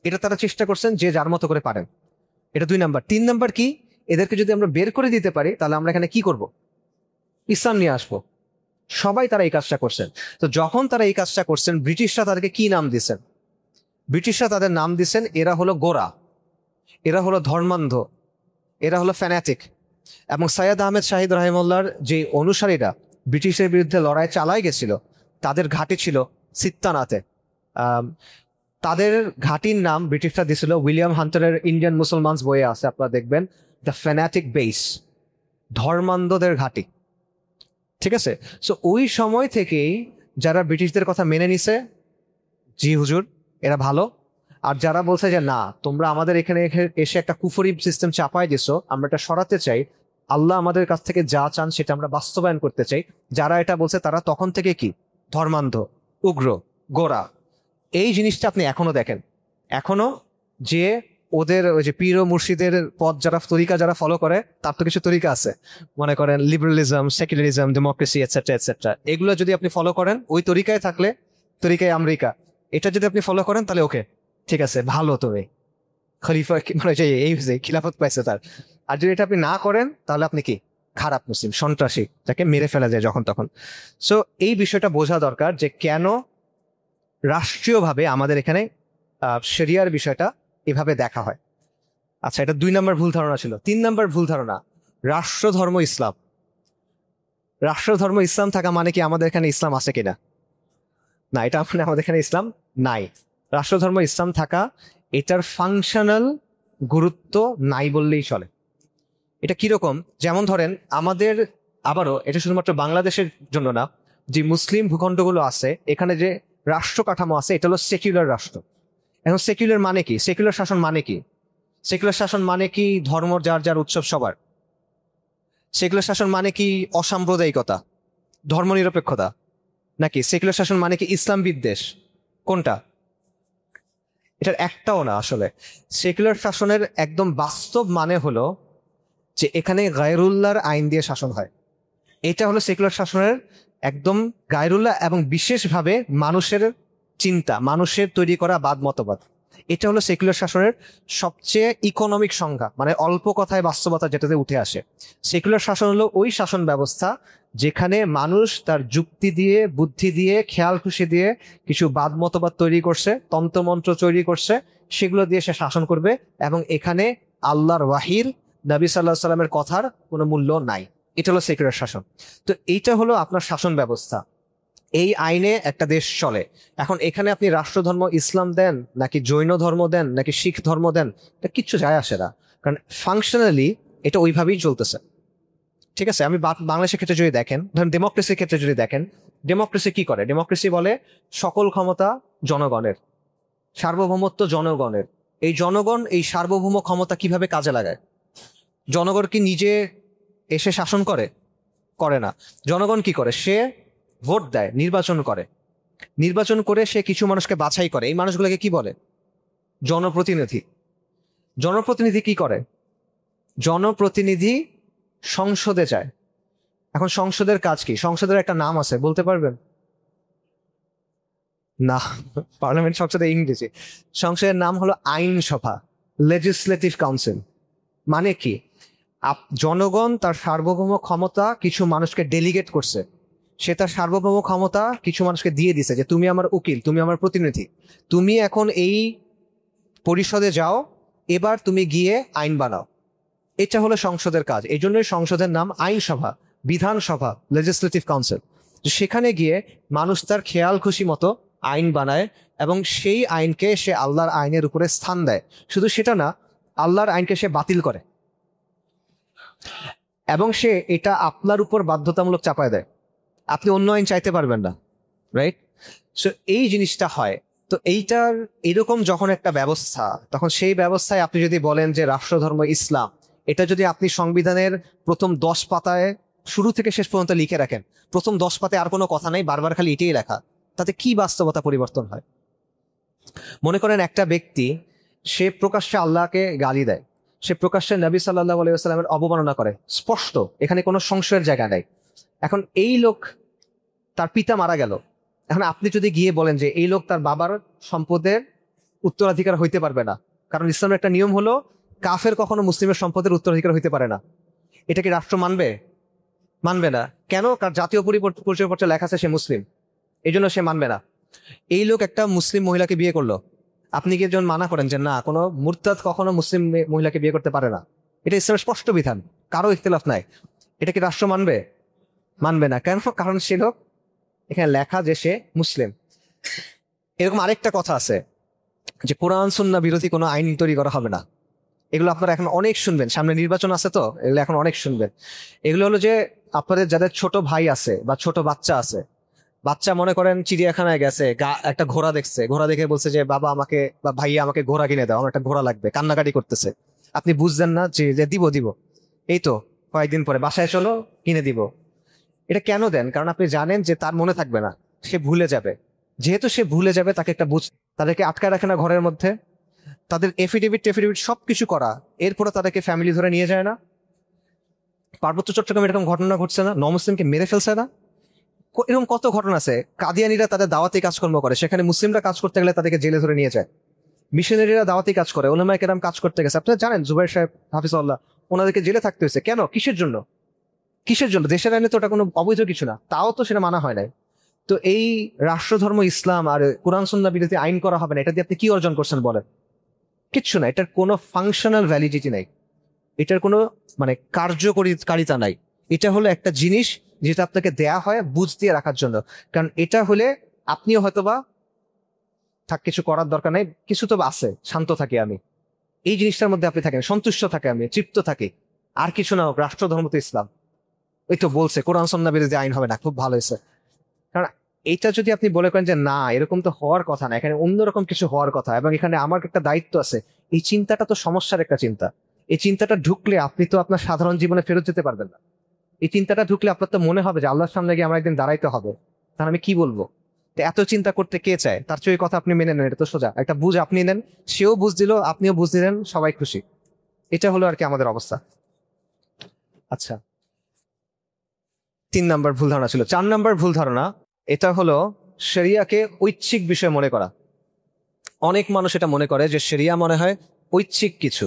S1: এটা তারা চেষ্টা করছেন যে যার মতো করে পারেন। এটা দুই নাম্বার। তিন নাম্বার কি, এদেরকে যদি আমরা বের করে দিতে পারি, তাহলে আমরা এখানে কি করব? ইসলাম নিয়ে আসবো। সবাই তারা এই কাজটা করছেন। তো যখন তারা এই কাজটা করছেন, ব্রিটিশরা তাদেরকে কি নাম দিচ্ছেন? ব্রিটিশরা তাদের নাম দিচ্ছেন, এরা হলো গোরা, এরা হলো ধর্মান্ধ, এরা হলো ফ্যানাটিক। এবং সৈয়দ আহমেদ শাহিদ রাহিমাহুল্লাহর যে অনুসারীরা ব্রিটিশের বিরুদ্ধে লড়াই চালায় গেছিল, তাদের ঘাঁটি ছিল সিত্তানাতে। তাদের ঘাঁটির নাম ব্রিটিশরা দিয়েছিল, উইলিয়াম হান্টারের ইন্ডিয়ান মুসলমানস বইয়ে আছে, আপনারা দেখবেন, দ্য ফ্যানাটিক বেস, ধর্মান্ধদের ঘাঁটি। ঠিক আছে? সো ওই সময় থেকেই যারা ব্রিটিশদের কথা মেনে নিছে, জি হুজুর এরা ভালো, আর যারা বলছে যে না, তোমরা আমাদের এখানে এসে একটা কুফরি সিস্টেম চাপায় দিছো, আমরা এটা সরাতে চাই, আল্লাহ আমাদের কাছ থেকে যা চান সেটা আমরা বাস্তবায়ন করতে চাই, যারা এটা বলছে তারা তখন থেকে কি ধর্মান্ধ, উগ্র, গোরা। এই জিনিসটা আপনি এখনো দেখেন। এখনো যে ওদের ওই যে পীর ও মুর্শিদের পথ যারা তরিকা যারা ফলো করে, তার তো কিছু তরিকা আছে, মনে করেন liberalism, secularism, democracy etcetera etcetera. এগুলো যদি আপনি ফলো করেন, ওই তরিকায় থাকলে, তরিকায় আমেরিকা, এটা যদি আপনি ফলো করেন, তাহলে ওকে ঠিক আছে, ভালো, তুমি খলিফা মানে এই খিলাফত পাইছে তার। আর যদি এটা আপনি না করেন, তাহলে আপনি কি খারাপ মুসলিম, সন্ত্রাসী, যাকে মেরে ফেলা যায় যখন তখন। সো এই বিষয়টা বোঝা দরকার যে কেন রাষ্ট্রীয়ভাবে আমাদের এখানে শরিয়ার বিষয়টা এভাবে দেখা হয়। আচ্ছা, এটা 2 নম্বর ভুল ধারণা ছিল। 3 নম্বর ভুল ধারণা, রাষ্ট্রধর্ম ইসলাম। রাষ্ট্রধর্ম ইসলাম থাকা মানে কি আমাদের এখানে ইসলাম আছে কিনা? না, এটা মানে আমাদের এখানে ইসলাম নাই। রাষ্ট্রধর্ম ইসলাম থাকা, এটার ফাংশনাল গুরুত্ব নাই বললেই চলে। এটা কিরকম? যেমন ধরেন আমাদের, আবারও এটা শুধুমাত্র বাংলাদেশের জন্য না, যে মুসলিম ভূখণ্ডগুলো আছে, এখানে যে রাষ্ট্র কাঠামো আছে, এটা হলো সেকুলার রাষ্ট্র। এখন সেকুলার মানে কি? সেকুলার শাসন মানে কি? সেকুলার শাসন মানে কি ধর্ম যার যার উৎসব সবার? সেকুলার শাসন মানে কি অসাম্প্রদায়িকতা, ধর্মনিরপেক্ষতা? নাকি সেকুলার শাসন মানে কি ইসলাম বিদ্বেষ? কোনটা? এটার একটাও না আসলে। সেকুলার শাসনের একদম বাস্তব মানে হলো যে এখানে গায়রুল্লাহর আইন দিয়ে শাসন হয়। এটা হলো সেকুলার শাসনের একদম গায়রুল্লাহ এবং বিশেষভাবে মানুষের চিন্তা, মানুষের তৈরি করা বাদ মতবাদ। এটা হলো সেকুলার শাসনের সবচেয়ে ইকোনমিক সংজ্ঞা, মানে অল্প কথায় বাস্তবতা যেটাতে উঠে আসে। সেকুলার শাসন হলো ওই শাসন ব্যবস্থা যেখানে মানুষ তার যুক্তি দিয়ে, বুদ্ধি দিয়ে, খেয়াল খুশি দিয়ে কিছু বাদ মতবাদ তৈরি করছে, তন্ত্রমন্ত্র তৈরি করছে, সেগুলো দিয়ে সে শাসন করবে, এবং এখানে আল্লাহর ওয়াহির, নবী সাল্লাল্লাহু আলাইহি সাল্লামের কথার কোনো মূল্য নাই। এটা হলো সেকুলার শাসন। তো এইটা হলো আপনার শাসন ব্যবস্থা। এই আইনে একটা দেশ চলে। এখন এখানে আপনি রাষ্ট্রধর্ম ইসলাম দেন, নাকি জৈন ধর্ম দেন, নাকি শিখ ধর্ম দেন, এটা কিচ্ছু যায় আসে না, কারণ ফাংশনালি এটা ওইভাবেই চলতেছে। ঠিক আছে, আমি বাংলাদেশের ক্ষেত্রে যদি দেখেন, ধরেন ডেমোক্রেসির ক্ষেত্রে যদি দেখেন, ডেমোক্রেসি কি করে? ডেমোক্রেসি বলে সকল ক্ষমতা জনগণের, সার্বভৌমত্ব জনগণের। এই জনগণ এই সার্বভৌম ক্ষমতা কিভাবে কাজে লাগায়? জনগণ কি নিজে এসে শাসন করে? করে না। জনগণ কি করে? সে ভোট দেয়, নির্বাচন করে, নির্বাচন করে সে কিছু মানুষকে বাছাই করে। এই মানুষগুলোকে কি বলে? জনপ্রতিনিধি। জনপ্রতিনিধি কি করে? জনপ্রতিনিধি সংসদে যায়। এখন সংসদের কাজ কি? সংসদের একটা নাম আছে, বলতে পারবেন? না, পার্লামেন্ট সংসদে ইংরেজি। সংসদের নাম হলো আইনসভা, লেজিসলেটিভ কাউন্সিল। মানে কি? জনগণ তার সার্বভৌম ক্ষমতা কিছু মানুষকে ডেলিগেট করছে, সে তার সার্বভৌম ক্ষমতা কিছু মানুষকে দিয়ে দিছে যে তুমি আমার উকিল, তুমি আমার প্রতিনিধি, তুমি এখন এই পরিষদে যাও, এবার তুমি গিয়ে আইন বানাও। এটা হলো সংসদের কাজ। এই জন্যই সংসদের নাম আইনসভা, বিধানসভা, লেজিসলেটিভ কাউন্সিল। সেখানে গিয়ে মানুষ তার খেয়াল খুশি মতো আইন বানায়, এবং সেই আইনকে সে আল্লাহর আইনের উপরে স্থান দেয়। শুধু সেটা না, আল্লাহর আইনকে সে বাতিল করে, এবং সে এটা আপনার উপর বাধ্যতামূলক চাপায় দেয়। আপনি অন্য আইন চাইতে পারবেন না, রাইট? সো এই জিনিসটা হয়। তো এইটার এরকম যখন একটা ব্যবস্থা, তখন সেই ব্যবস্থায় আপনি যদি বলেন যে রাষ্ট্রধর্ম ইসলাম, এটা যদি আপনি সংবিধানের প্রথম 10 পাতায় শুরু থেকে শেষ পর্যন্ত লিখে রাখেন, প্রথম 10 পাতায় আর কোনো কথা নেই, বারবার খালি এটাই লেখা, তাতে কি বাস্তবতা পরিবর্তন হয়? মনে করেন একটা ব্যক্তি, সে প্রকাশ্যে আল্লাহকে গালি দেয়, সে প্রকাশ্যে নবী সাল্লাল্লাহু আলাইহি ওয়াসাল্লামের অবমাননা করে, স্পষ্ট, এখানে কোনো সংশয়ের জায়গা নেই। এখন এই লোক, তার পিতা মারা গেল, এখন আপনি যদি গিয়ে বলেন যে এই লোক তার বাবার সম্পদের উত্তরাধিকার হইতে পারবে না, কারণ ইসলামের একটা নিয়ম হলো কাফের কখনো মুসলিমের সম্পদের উত্তরাধিকার হইতে পারে না, এটা কি রাষ্ট্র মানবে? মানবে না। কেন? কারণ জাতীয় পরিচয়পত্রে লেখা আছে সে মুসলিম, এই জন্য সে মানবে না। এই লোক একটা মুসলিম মহিলাকে বিয়ে করলো, আপনি কি যখন মানা করেন যে না, কোনো মুরতাদ কখনো মুসলিম মহিলাকে বিয়ে করতে পারে না, এটা ইসলামের স্পষ্ট বিধান, কারো ইখতিলাফ নাই, এটা কি রাষ্ট্র মানবে? মানবে না। কেন? কারণ সে লোক, এখানে লেখা যে সে মুসলিম। এরকম আরেকটা কথা আছে যে কোরআন সুন্নাহ বিরোধী কোনো আইন তৈরি করা হবে না। এগুলো আপনারা এখন অনেক শুনবেন, সামনে নির্বাচন আছে, তো এগুলো এখন অনেক শুনবেন। এগুলো হলো যে আপনাদের যাদের ছোট ভাই আছে বা ছোট বাচ্চা আছে, বাচ্চা মনে করেন চিড়িয়াখানায় গেছে, একটা ঘোড়া দেখছে, ঘোড়া দেখে বলছে যে বাবা আমাকে বা ভাইয়া আমাকে ঘোড়া কিনে দাও, আমার একটা ঘোড়া লাগবে, কান্নাকাটি করতেছে। আপনি বুঝলেন না যে দিব দিব, এই তো কয়েকদিন পরে বাসায় চলো কিনে দিব। এটা কেন দেন? কারণ আপনি জানেন যে তার মনে থাকবে না, সে ভুলে যাবে। যেহেতু সে ভুলে যাবে, তাকে একটা তাদেরকে আটকায় রাখে না ঘরের মধ্যে, তাদের এফিডেভিট সবকিছু করা, এরপরে তাদেরকে ফ্যামিলি ধরে নিয়ে যায় না? পার্বত্য চট্টগ্রামে এরকম ঘটনা ঘটছে না? নমুসলিমকে মেরে ফেলছে না? এরকম কত ঘটনা আছে। কাদিয়ানিরা তাদের দাওয়াতি কাজকর্ম করে, সেখানে মুসলিমরা কাজ করতে গেলে তাদেরকে জেলে ধরে নিয়ে যায়। মিশনারিরা দাওয়াতি কাজ করে, ওলামায়ে কেরাম কাজ করতে গেছে, আপনারা জানেন জুবাইর সাহেব হাফিজুল্লাহ, ওনাদেরকে জেলে থাকতে হয়েছে। কেন? কিসের জন্য? কিসের জন্য? দেশের আইনে তো ওটা কোনো অবৈধ কিছু না, তাও তো সেটা মানা হয় নাই। তো এই রাষ্ট্রধর্ম ইসলাম আর কোরআন সুন্নাহ বিরোধী আইন করা হবে না, এটা দিয়ে আপনি কি অর্জন করছেন বলেন? কিচ্ছু না। এটার কোনো ফাংশনাল ভ্যালিডিটি নাই, এটার কোনো মানে কার্যকারিতা নাই। এটা হলো একটা জিনিস যেটা আপনাকে দেয়া হয় বুঝ দিয়ে রাখার জন্য, কারণ এটা হলে আপনিও হয়তোবা থাক কিছু করার দরকার নাই, কিছু তো আছে, শান্ত থাকি আমি, এই জিনিসটার মধ্যে আপনি থাকেন, সন্তুষ্ট থাকে, আমি তৃপ্ত থাকি, আর কিছু না হোক, রাষ্ট্রধর্ম তো ইসলাম। ওই তো বলছে কোরআন সুন্নাহ বিরোধী আইন হবে না, খুব ভালো হয়েছে। কারণ এইটা যদি আপনি বলে করেন যে না, এরকম তো হওয়ার কথা না, এখানে অন্যরকম কিছু হওয়ার কথা, এবং এখানে আমার একটা দায়িত্ব আছে, এই চিন্তাটা তো সমস্যার একটা চিন্তা। এই চিন্তাটা ঢুকলে আপনি তো আপনার সাধারণ জীবনে ফেরত যেতে পারবেন না। এই চিন্তাটা ঢুকলে আপনার তো মনে হবে যে আল্লাহর সামনে গিয়ে আমার একদিন দাঁড়াইতে হবে, তাহলে আমি কি বলবো? তো এত চিন্তা করতে কে চায়? তার চেয়ে ওই কথা আপনি মেনে নেন, এটা তো সোজা একটা বুঝ আপনি নেন, সেও বুঝ দিল, আপনিও বুঝ দিলেন, সবাই খুশি। এটা হলো আর কি আমাদের অবস্থা। আচ্ছা, 3 নাম্বার ভুল ধারণা ছিল। 4 নাম্বার ভুল ধারণা, এটা হলো শরিয়াকে ঐচ্ছিক বিষয় মনে করা। অনেক মানুষ এটা মনে করে যে শরিয়া মনে হয় ঐচ্ছিক কিছু,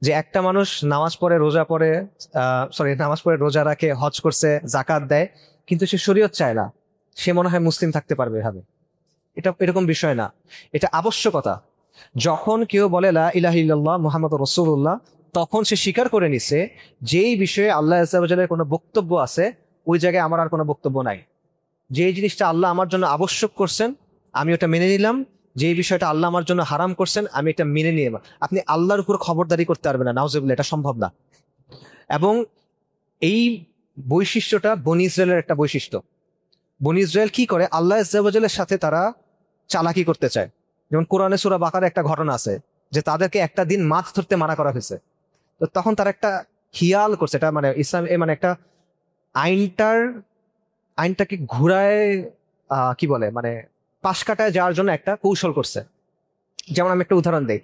S1: যে একটা মানুষ নামাজ পড়ে রোজা পড়ে নামাজ পড়ে রোজা রাখে, হজ করছে, জাকাত দেয়, কিন্তু সে শরীয়ত চায় না, সে মনে হয় মুসলিম থাকতে পারবে এভাবে। এটা এরকম বিষয় না, এটা আবশ্যকতা। যখন কেউ বলে লা ইলাহা ইল্লাল্লাহ মুহাম্মাদুর রাসূলুল্লাহ, তখন সে স্বীকার করে নিছে যেই বিষয়ে আল্লাহ আযজা ওয়া জাল্লার কোনো বক্তব্য আছে ওই জায়গায় আমার আর কোনো বক্তব্য নাই। যেই জিনিসটা আল্লাহ আমার জন্য আবশ্যক করছেন আমি ওটা মেনে নিলাম, যেই বিষয়টা আল্লাহ আমার জন্য হারাম করছেন আমি এটা মেনে নিয়ে। আপনি আল্লাহর উপর খবরদারি করতে পারবেন না, নাউজুবিল্লাহ, এটা সম্ভব না। এবং এই বৈশিষ্ট্যটা বনি ইসরায়েলের একটা বৈশিষ্ট্য। বনি ইসরায়েল কি করে, আল্লাহ আযজা ওয়া জাল্লার সাথে তারা চালাকি করতে চায়। যেমন কোরআনে সূরা বাকারায় একটা ঘটনা আছে যে তাদেরকে একটা দিন মাছ ধরতে মানা করা হয়েছে। তো তখন তারা একটা হিয়াল করছে, এটা মানে ইসলাম মানে একটা আইনটাকে ঘুরায় কি বলে মানে পাশ কাটায় যাওয়ার জন্য একটা কৌশল করছে। যেমন আমি একটা উদাহরণ দিই,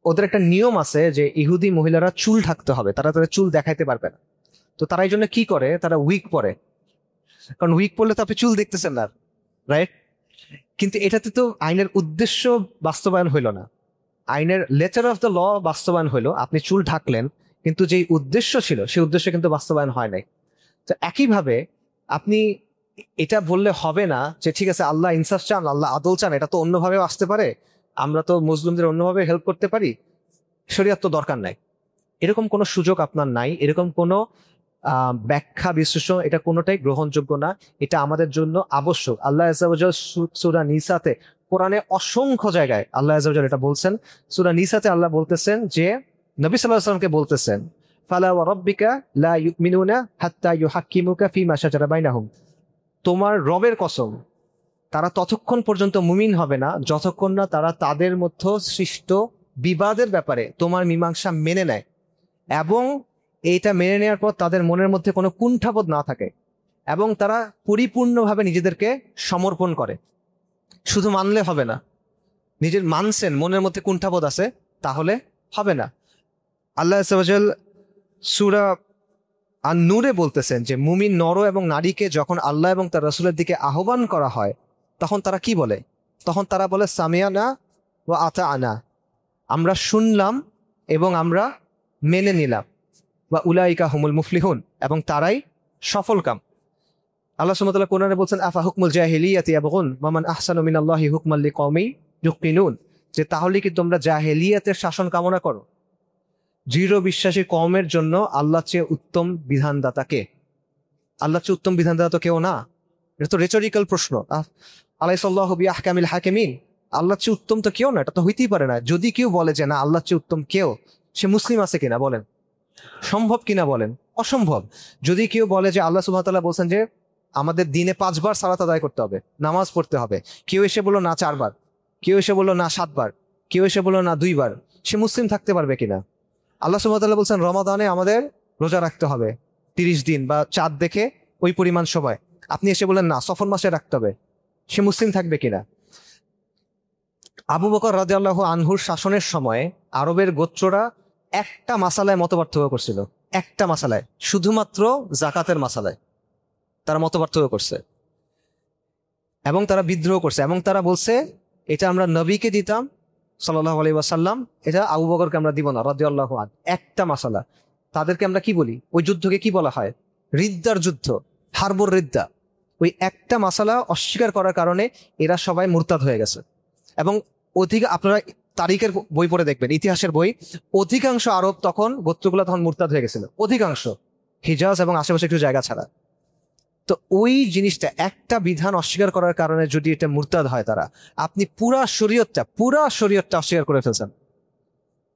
S1: ওদের একটা নিয়ম আছে যে ইহুদি মহিলারা চুল ঢাকতে হবে, তারা তাদের চুল দেখাইতে পারবে না। তো তারা এই জন্য কি করে, তারা উইগ পরে, কারণ উইগ পরলে তো আপনি চুল দেখতেছেন না, রাইট? কিন্তু এটাতে তো আইনের উদ্দেশ্য বাস্তবায়ন হইল না, আইনের লেটার অফ দ্য ল বাস্তবায়ন হইলো, আপনি চুল ঢাকলেন, কিন্তু যেই উদ্দেশ্য ছিল সেই উদ্দেশ্য কিন্তু বাস্তবায়ন হয় নাই। তো একইভাবে আপনি এটা বললে হবে না যে ঠিক আছে আল্লাহ ইনসাফ চান, আল্লাহ আদল চান, এটা তো অন্যভাবেও আসতে পারে, আমরা তো মুসলিমদের অন্যভাবে হেল্প করতে পারি, শরিয়ত তো দরকার নাই। এরকম কোনো সুযোগ আপনার নাই, এরকম কোনো ব্যাখ্যা বিশ্লেষণ এটা কোনোটাই গ্রহণযোগ্য না, এটা আমাদের জন্য আবশ্যক। আল্লাহ আযজা ওয়া জাল্লা সূরা নিসাতে, কোরআনে অসংখ্য জায়গায় আল্লাহ আযজা ওয়া জাল্লা এটা বলছেন। সূরা নিসাতে আল্লাহ বলতেছেন যে নবী সাল্লাল্লাহু আলাইহি ওয়াসাল্লামকে বলতেছেন, ফালা ওয়া রাব্বিকা লা ইউমিনুনা হাত্তা ইউহাক্কিমুকা ফীমা শাজারা বাইনাহুম, তোমার রবের কসম, তারা ততক্ষণ পর্যন্ত মুমিন হবে না যতক্ষণ না তারা তাদের মধ্যে সৃষ্ট বিবাদের ব্যাপারে তোমার মীমাংসা মেনে নেয়, এবং এইটা মেনে নেওয়ার পর তাদের মনের মধ্যে কোনো কুণ্ঠাবোধ না থাকে, এবং তারা পরিপূর্ণভাবে নিজেদেরকে সমর্পণ করে। শুধু মানলে হবে না, নিজের মানছেন, মনের মধ্যে কুণ্ঠাবোধ আছে, তাহলে হবে না। আল্লাহ আযজা ওয়া জাল্লা সূরা আন-নূরে বলতেছেন যে মুমিন নর এবং নারীকে যখন আল্লাহ এবং তার রাসূলের দিকে আহ্বান করা হয় তখন তারা কি বলে, তখন তারা বলে সামিয়ানা ওয়া আতাআনা, আমরা শুনলাম এবং আমরা মেনে নিলাম, ওয়া উলাইকা হুমুল মুফলিহুন, এবং তারাই সফলকাম। আল্লাহ সুবহানাহু ওয়া তাআলা কোরআনে বলছেন আফা হুকমুল জাহিলিয়াতি ইয়াবগুন ওয়া মান আহসানু মিনাল্লাহি হুকমান লিকওমিন ইউকিনুন, যে তাহলে কি তোমরা জাহেলিয়াতের শাসন কামনা করো? দৃঢ় বিশ্বাসী কওমের জন্য আল্লাহর চেয়ে উত্তম বিধানদাতা কে? আল্লাহর চেয়ে উত্তম বিধানদাতা তো কেউ না। এটা তো রেটরিক্যাল প্রশ্ন। আলাইসাল্লাহু বিআহকামিল হাকিমিন, আল্লাহর চেয়ে উত্তম তো কেউ না, এটা তো হইতেই পারে না। যদি কেউ বলে যে না আল্লাহর চেয়ে উত্তম কেউ, সে মুসলিম আছে কিনা বলেন? সম্ভব কিনা বলেন? অসম্ভব। যদি কেউ বলে যে আল্লাহ সুবহানাহু ওয়া তাআলা বলছেন যে আমাদের দিনে 5 বার সালাত আদায় করতে হবে, নামাজ পড়তে হবে, কেউ এসে বললো না 4 বার, কেউ এসে বললো না 7 বার, কেউ এসে বললো না 2 বার, সে মুসলিম থাকতে পারবে কিনা? আল্লাহ সুবহানাহু ওয়া তাআলা বলছেন রমাদানে আমাদের রোজা রাখতে হবে 30 দিন বা চাঁদ দেখে ওই পরিমাণ সময়, আপনি এসে বলেন না সফর মাসে রাখতে হবে, সে মুসলিম থাকবে কিনা? আবু বকর রাদিয়াল্লাহু আনহুর শাসনের সময় আরবের গোত্ররা একটা মাসালায় মতপার্থক্য করছিল, একটা মাসালায়, শুধুমাত্র জাকাতের মাসালায় তারা মতপার্থক্য করছে, এবং তারা বিদ্রোহ করছে, এবং তারা বলছে এটা আমরা নবীকে দিতাম সাল্লাল্লাহু আলাইহি ওয়াসাল্লাম, এটা আবু বকরকে আমরা দিব না রাদিয়াল্লাহু আনহু। একটা মাসালা, তাদেরকে আমরা কি বলি, ওই যুদ্ধকে কি বলা হয়? রিদ্দার যুদ্ধ, হারবুর রিদ্দা। ওই একটা মাসালা অস্বীকার করার কারণে এরা সবাই মুরতাদ হয়ে গেছে। এবং আপনারা তারিখের বই পড়ে দেখবেন, ইতিহাসের বই, অধিকাংশ আরব তখন, গোত্রগুলো তখন মুরতাদ হয়ে গেছিল, অধিকাংশ, হিজাজ এবং আশেপাশে একটু জায়গা ছাড়া। তো ওই জিনিসটা, একটা বিধান অস্বীকার করার কারণে যদি এটা মুরতাদ হয় তারা, আপনি পুরা শরীয়তটা অস্বীকার করে ফেলছেন।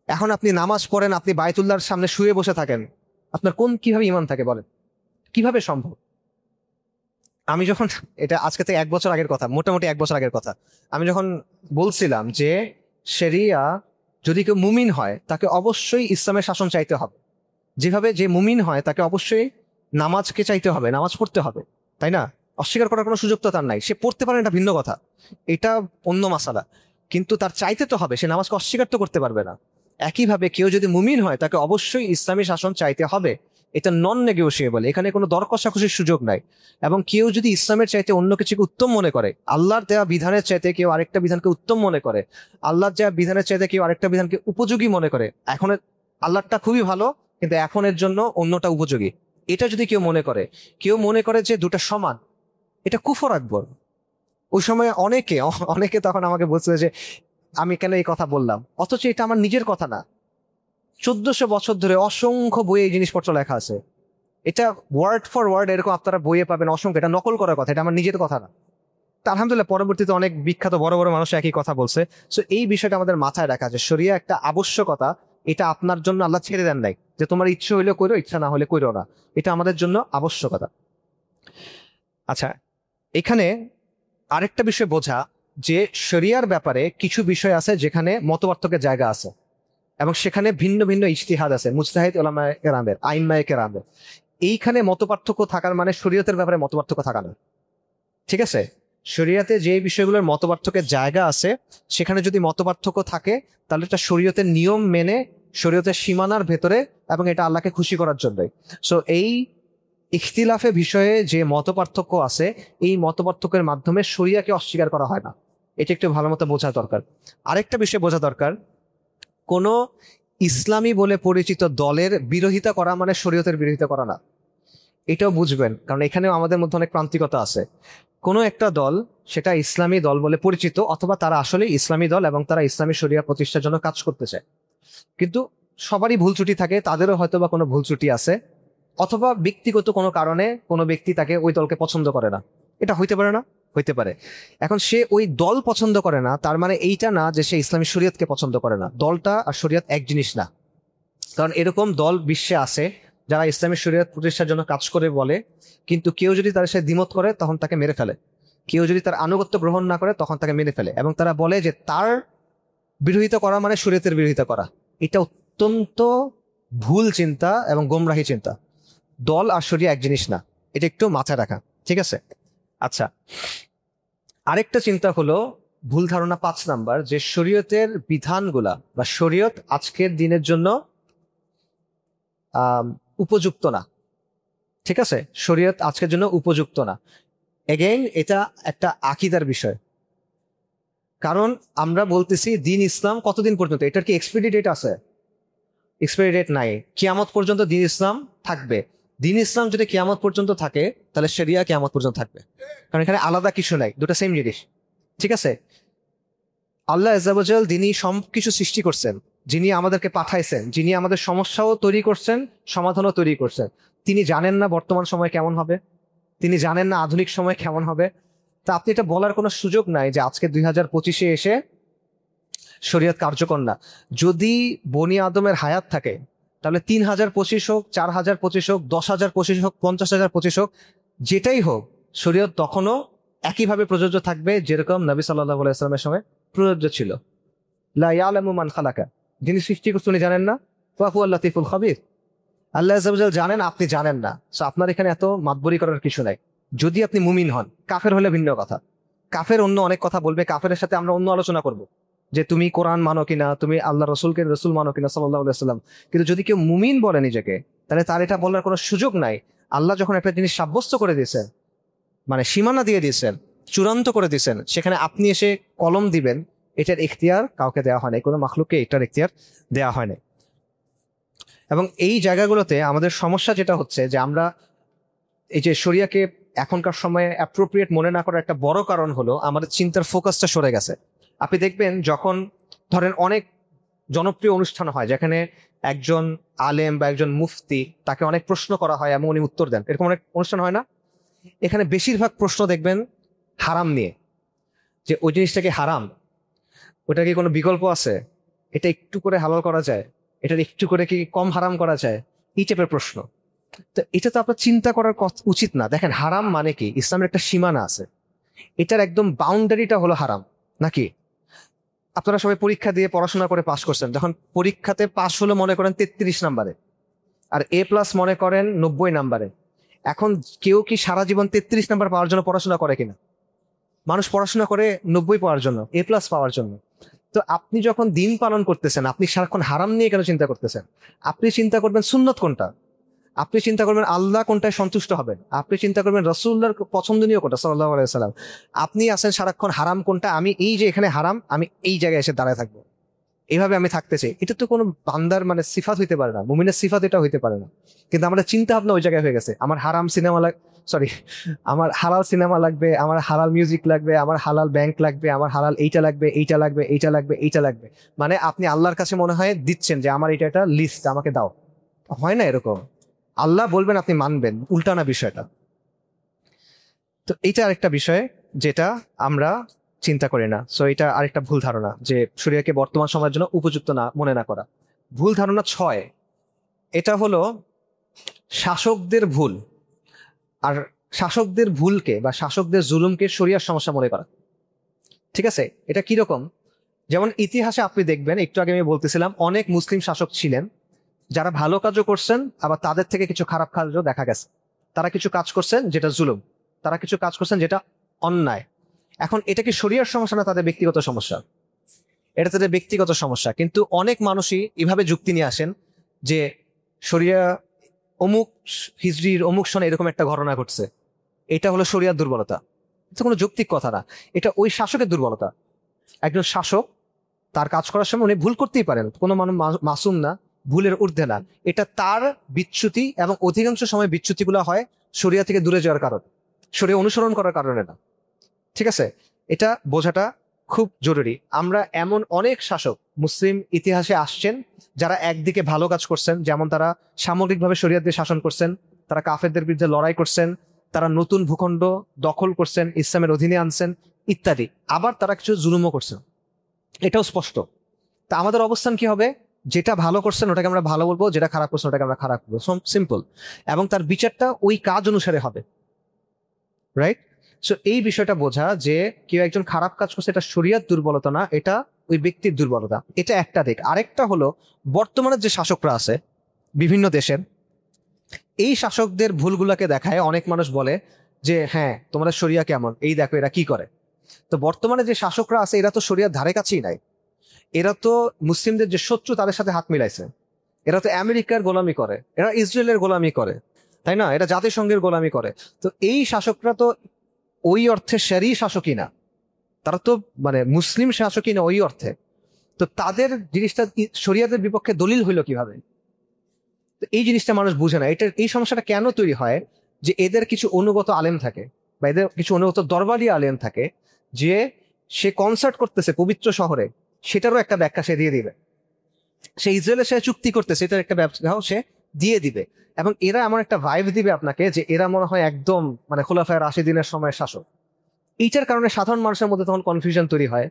S1: এখন আপনি নামাজ পড়েন, আপনি বায়তুল্লাহর সামনে শুয়ে বসে থাকেন, আপনার কিভাবে ঈমান থাকে বলেন? কিভাবে সম্ভব? আমি যখন, এটা আজকে থেকে 1 বছর আগের কথা, মোটামুটি 1 বছর আগের কথা, আমি যখন বলছিলাম যে শরিয়া, যদি কেউ মুমিন হয় তাকে অবশ্যই ইসলামের শাসন চাইতে হবে, যেভাবে যে মুমিন হয় তাকে অবশ্যই নামাজকে চাইতে হবে, নামাজ পড়তে হবে, তাই না? অস্বীকার করার কোনো সুযোগ তো তার নাই। সে পড়তে পারে, এটা ভিন্ন কথা, এটা অন্য মাসালা, কিন্তু তার চাইতে তো হবে, সে নামাজকে অস্বীকার তো করতে পারবে না। একইভাবে কেউ যদি মুমিন হয় তাকে অবশ্যই ইসলামী শাসন চাইতে হবে, এটা নন নেগোশিয়েবল, এখানে কোনো দর কষাকষির সুযোগ নাই। এবং কেউ যদি ইসলামের চাইতে অন্য কিছুকে উত্তম মনে করে, আল্লাহর দেওয়া বিধানের চাইতে কেউ আরেকটা বিধানকে উত্তম মনে করে, আল্লাহর দেওয়া বিধানের চাইতে কেউ আরেকটা বিধানকে উপযোগী মনে করে, এখন আল্লাহরটা খুবই ভালো কিন্তু এখনের জন্য অন্যটা উপযোগী, এটা যদি কেউ মনে করে যে দুটা সমান, এটা কুফর আকবর। ওই সময় অনেকে তখন আমাকে বলছে যে আমি কেন এই কথা বললাম, অথচ এটা আমার নিজের কথা না। 1400 বছর ধরে অসংখ্য বইয়ে এই জিনিসপত্র লেখা আছে, এটা ওয়ার্ড ফর ওয়ার্ড এরকম আপনারা বইয়ে পাবেন অসংখ্য, এটা নকল করার কথা, এটা আমার নিজের কথা না। তা আলহামদুলিল্লাহ পরবর্তীতে অনেক বিখ্যাত বড় বড় মানুষ একই কথা বলছে। সো এই বিষয়টা আমাদের মাথায় রাখা, যে শরিয়া একটা আবশ্যকতা, এটা আপনার জন্য আল্লাহ ছেড়ে দেন নাই যে তোমার ইচ্ছে হইলে করো, ইচ্ছা না হলে করো না, এটা আমাদের জন্য আবশ্যকতা। আচ্ছা, এখানে আরেকটা বিষয় বোঝা যে শরিয়ার ব্যাপারে কিছু বিষয় আছে যেখানে মতপার্থক্যের জায়গা আছে এবং সেখানে ভিন্ন ভিন্ন ইজতিহাদ আছে, মুজতাহিদ উলামায়ে কেরামের, আইম্মায়ে কেরামের। এইখানে মতপার্থক্য থাকার মানে শরীয়তের ব্যাপারে মতপার্থক্য থাকা না, ঠিক আছে? শরিয়াতে যে বিষয়গুলোর মতপার্থক্যের জায়গা আছে সেখানে যদি মতপার্থক্য থাকে তাহলে এটা শরীয়তের নিয়ম মেনে, শরীয়তের সীমানার ভেতরে, এবং এটা আল্লাহকে খুশি করার জন্যই। সো এই ইখতিলাফে বিষয়ে যে মতপার্থক্য আছে, এই মতপার্থক্যের মাধ্যমে শরিয়াকে অস্বীকার করা হয় না, এটা একটু ভালো মতো বোঝা দরকার। আরেকটা বিষয় বোঝা দরকার, কোনো ইসলামী বলে পরিচিত দলের বিরোধিতা করা মানে শরীয়তের বিরোধিতা করা না, এটাও বুঝবেন, কারণ এখানেও আমাদের মধ্যে অনেক প্রান্তিকতা আছে। কোনো একটা দল, সেটা ইসলামী দল বলে পরিচিত, অথবা তারা আসলে ইসলামী দল এবং তারা ইসলামী শরিয়া প্রতিষ্ঠার জন্য কাজ করতে চায়, কিন্তু সবারই ভুল ত্রুটি থাকে, তাদেরও হয়তো বা কোনো ভুল ত্রুটি আছে, অথবা ব্যক্তিগত কোনো কারণে কোনো ব্যক্তি তাকে ওই দলকে পছন্দ করে না, এটা হইতে পারে না, হইতে পারে। এখন সে ওই দল পছন্দ করে না, তার মানে এইটা না যে সে ইসলামী শরিয়তকে পছন্দ করে না। দলটা আর শরিয়ত এক জিনিস না, কারণ এরকম দল বিশ্বে আছে যারা ইসলামী শরিয়ত প্রতিষ্ঠার জন্য কাজ করে বলে, কিন্তু কেউ যদি তার সাথে দ্বিমত করে তখন তাকে মেরে ফেলে, কেউ যদি তার আনুগত্য গ্রহণ না করে তখন তাকে মেরে ফেলে, এবং তারা বলে যে তার বিরোধিতা করা মানে শরিয়তের বিরোধিতা করা। এটা অত্যন্ত ভুল চিন্তা এবং গোমরাহী চিন্তা। দল আর শরিয়া এক জিনিস না, এটা একটু মাথায় রাখা, ঠিক আছে? আচ্ছা, আরেকটা চিন্তা হলো ভুল ধারণা 5 নাম্বার, যে শরীয়তের বিধানগুলা বা শরীয়ত আজকের দিনের জন্য উপযুক্ত না, ঠিক আছে? শরীয়ত আজকের জন্য উপযুক্ত না। এগেইন এটা একটা আকীদার বিষয়, কারণ আমরা বলতেছি দিন ইসলাম কতদিন পর্যন্ত, এটার কি এক্সপায়ারি ডেট আছে? এক্সপায়ারি ডেট নাই, কিয়ামত পর্যন্ত দিন ইসলাম থাকবে। দিন ইসলাম যদি কিয়ামত পর্যন্ত থাকে তাহলে শরিয়া কিয়ামত পর্যন্ত থাকবে, কারণ এখানে আলাদা কিছু নাই, দুটো সেম জিনিস, ঠিক আছে? আল্লাহ আযজা ওয়া জাল যিনি সবকিছু সৃষ্টি করছেন, যিনি আমাদেরকে পাঠাইছেন, যিনি আমাদের সমস্যাও তৈরি করছেন, সমাধানও তৈরি করছেন, তিনি জানেন না বর্তমান সময় কেমন হবে, তিনি জানেন না আধুনিক সময় কেমন হবে। তা আপনি এটা বলার কোনো সুযোগ নাই যে আজকে 2025-এ এসে শরীয়ত কার্যকর না। যদি বনি আদমের হায়াত থাকে তাহলে 3025 হোক, 4025 হোক, 10,025 হোক, 50,025 হোক, যেটাই হোক, শরীয়ত তখনও একইভাবে প্রযোজ্য থাকবে যেরকম নবী সাল্লাল্লাহু আলাইহি ওয়াসাল্লামের সময় প্রযোজ্য ছিল। লা ইয়ালামু মান খালাকা, যিনি সৃষ্টি করছেন উনি জানেন না? ওয়া হুয়াল লাতীফুল খাবীর, আল্লাহ আযজা ওয়া জাল জানেন, আপনি জানেন না। সো আপনার এখানে এত মাতবরি করার কিছু নাই। যদি আপনি মুমিন হন, কাফের হলে ভিন্ন কথা, কাফের অন্য অনেক কথা বলবে, কাফেরের সাথে আমরা অন্য আলোচনা করব যে তুমি কোরআন মানো কিনা, তুমি আল্লাহ রসুলকে রসুল মানো কিনা সাল্লাল্লাহু আলাইহি ওয়াসাল্লাম। কিন্তু যদি কেউ মুমিন বলে নিজেকে, তাহলে তার এটা বলার কোনো সুযোগ নাই। আল্লাহ যখন একটা জিনিস সাব্যস্ত করে দিয়েছেন, মানে সীমানা দিয়ে দিয়েছেন, চূড়ান্ত করে দিয়েছেন, সেখানে আপনি এসে কলম দিবেন, এটার ইখতিয়ার কাউকে দেওয়া হয় নাই, কোনো মাখলুককে এটার ইখতিয়ার দেওয়া হয় নাই। এবং এই জায়গাগুলোতে আমাদের সমস্যা যেটা হচ্ছে যে আমরা এই যে শরিয়াকে এখনকার সময়ে অ্যাপ্রোপ্রিয়েট মনে না করার একটা বড় কারণ হলো আমাদের চিন্তার ফোকাসটা সরে গেছে। আপনি দেখবেন যখন ধরেন অনেক জনপ্রিয় অনুষ্ঠান হয় যেখানে একজন আলেম বা একজন মুফতি, তাকে অনেক প্রশ্ন করা হয় এবং উনি উত্তর দেন, এরকম অনেক অনুষ্ঠান হয় না? এখানে বেশিরভাগ প্রশ্ন দেখবেন হারাম নিয়ে, যে ওই জিনিসটা কি হারাম, ওটা কি কোনো বিকল্প আছে, এটা একটু করে হালাল করা যায়, এটা একটু করে কি কম হারাম করা যায়, এই টাইপের প্রশ্ন। তো এটা তো আপনার চিন্তা করার উচিত না। দেখেন হারাম মানে কি, ইসলামের একটা সীমানা আছে, এটার একদম বাউন্ডারিটা হলো হারাম, নাকি? আপনারা সবাই পরীক্ষা দিয়ে পড়াশোনা করে পাশ করছেন, যখন পরীক্ষাতে পাশ হলো মনে করেন 33 নাম্বারে, আর A+ মনে করেন 90 নাম্বারে। এখন কেউ কি সারা জীবন 33 নাম্বার পাওয়ার জন্য পড়াশোনা করে কিনা? মানুষ পড়াশোনা করে 90 পাওয়ার জন্য, A+ পাওয়ার জন্য। তো আপনি যখন দিন পালন করতেছেন, আপনি সারাক্ষণ হারাম নিয়ে কেন চিন্তা করতেছেন? আপনি চিন্তা করবেন সুন্নত কোনটা, আপনি চিন্তা করবেন আল্লাহ কোনটায় সন্তুষ্ট হবেন, আপনি চিন্তা করবেন রাসূলুল্লাহর পছন্দনীয় কোনটা সাল্লাল্লাহু আলাইহি সাল্লাম, আপনি আছেন সারাক্ষণ হারাম কোনটা, আমি এই যে এখানে হারাম আমি এই জায়গায় এসে দাঁড়ায় থাকবো, এইভাবে আমি থাকতে চাই। এটা তো কোনো বান্দার মানে সিফাত হইতে পারে না, মুমিনের সিফাত এটা হইতে পারে না। কিন্তু আমাদের চিন্তা ভাবনা ওই জায়গায় হয়ে গেছে, আমার হারাম সিনেমা সরি, আমার হালাল সিনেমা লাগবে, আমার হালাল মিউজিক লাগবে, আমার হালাল ব্যাংক লাগবে, আমার হালাল এইটা লাগবে, এইটা লাগবে, এইটা লাগবে, এইটা লাগবে। মানে আপনি আল্লাহর কাছে মনে হয় দিচ্ছেন যে আমার এটা একটা লিস্ট, আমাকে দাও। হয় না এরকম, আল্লাহ বলবেন আপনি মানবেন, উল্টানা বিষয়টা। তো এইটা আরেকটা বিষয় যেটা আমরা চিন্তা করি না। সো এটা আরেকটা ভুল ধারণা যে শরিয়াকে বর্তমান সময়ের জন্য উপযুক্ত না মনে না করা। ভুল ধারণা 6, এটা হলো শাসকদের ভুল। আর শাসকদের ভুলকে বা শাসকদের জুলুমকে শরিয়ার সমস্যা মনে করা। ঠিক আছে, এটা কিরকম? যেমন ইতিহাসে আপনি দেখবেন, একটু আগে আমি বলতেছিলাম অনেক মুসলিম শাসক ছিলেন যারা ভালো কাজও করছেন, আবার তাদের থেকে কিছু খারাপ কাজও দেখা গেছে। তারা কিছু কাজ করছেন যেটা জুলুম, তারা কিছু কাজ করছেন যেটা অন্যায়। এখন এটা কি শরিয়ার সমস্যা না তাদের ব্যক্তিগত সমস্যা? এটা তাদের ব্যক্তিগত সমস্যা। কিন্তু অনেক মানুষই এভাবে যুক্তি নিয়ে আসেন যে শরিয়া অমুক হিজরির অমুক সনে এরকম একটা ঘটনা ঘটছে, এটা হলো শরিয়ার দুর্বলতা। এটা কোনো যৌক্তিক কথা না, এটা ওই শাসকের দুর্বলতা। একজন শাসক তার কাজ করার সময় উনি ভুল করতেই পারেন, কোনো মানুষ মাসুম না, ভুলের ঊর্ধ্বে না। এটা তার বিচ্যুতি, এবং অধিকাংশ সময় বিচ্যুতিগুলো হয় শরিয়া থেকে দূরে যাওয়ার কারণে, শরিয়া অনুসরণ করার কারণে না। ঠিক আছে, এটা বোঝাটা খুব জরুরি। আমরা এমন অনেক শাসক মুসলিম ইতিহাসে আসছেন যারা একদিকে ভালো কাজ করছেন, যেমন তারা সামগ্রিকভাবে শরিয়াত দিয়ে শাসন করছেন, তারা কাফেরদের বিরুদ্ধে লড়াই করছেন, তারা নতুন ভূখণ্ড দখল করছেন, ইসলামের অধীনে আনছেন ইত্যাদি। আবার তারা কিছু জুলুমও করছেন, এটাও স্পষ্ট। তা আমাদের অবস্থান কি হবে? যেটা ভালো করছেন ওটাকে আমরা ভালো বলবো, যেটা খারাপ করছেন ওটাকে আমরা খারাপ বলবো, সিম্পল। এবং তার বিচারটা ওই কাজ অনুসারে হবে, রাইট? সো এই বিষয়টা বোঝা যে কেউ একজন খারাপ কাজ করছে, এটা শরিয়াত দুর্বলতা না, এটা ওই ব্যক্তির দুর্বলতা। এটা একটা দিক। আরেকটা হলো বর্তমানে যে শাসকরা আছে বিভিন্ন দেশের, এই শাসকদের ভুলগুলাকে দেখায় অনেক মানুষ বলে যে হ্যাঁ তোমাদের শরিয়া কেমন, এই দেখো এরা কি করে। তো বর্তমানে যে শাসকরা আছে এরা তো শরিয়ার ধারে কাছেই নাই, এরা তো মুসলিমদের যে শত্রু তাদের সাথে হাত মিলাইছে। এরা তো আমেরিকার গোলামি করে, এরা ইসরায়েলের গোলামি করে, তাই না? এরা জাতিসংঘের গোলামি করে। তো এই শাসকরা তো ওই অর্থে শরী শাসকই না, তারা তো মানে মুসলিম শাসকই না ওই অর্থে। তো তাদের জিনিসটা শরিয়াতের বিপক্ষে দলিল হইলো কিভাবে? তো এই জিনিসটা মানুষ বুঝে না। এটা এই সমস্যাটা কেন তৈরি হয়? যে এদের কিছু অনুগত আলেম থাকে, বা এদের কিছু অনুগত দরবারি আলেম থাকে, যে সে কনসার্ট করতেছে পবিত্র শহরে, সেটারও একটা ব্যাখ্যা সে দিয়ে দিবে। সে ইসরায়েলের সাথে চুক্তি করতেছে, এটার একটা ব্যাখ্যাও সে দিয়ে দিবে। এবং এরা এমন একটা ভাইব দিবে আপনাকে যে এরা মনে হয় একদম মানে খোলাফায়ে রাশিদিনের সময়ের শাসক। এইটার কারণে সাধারণ মানুষের মধ্যে তখন কনফিউশন তৈরি হয়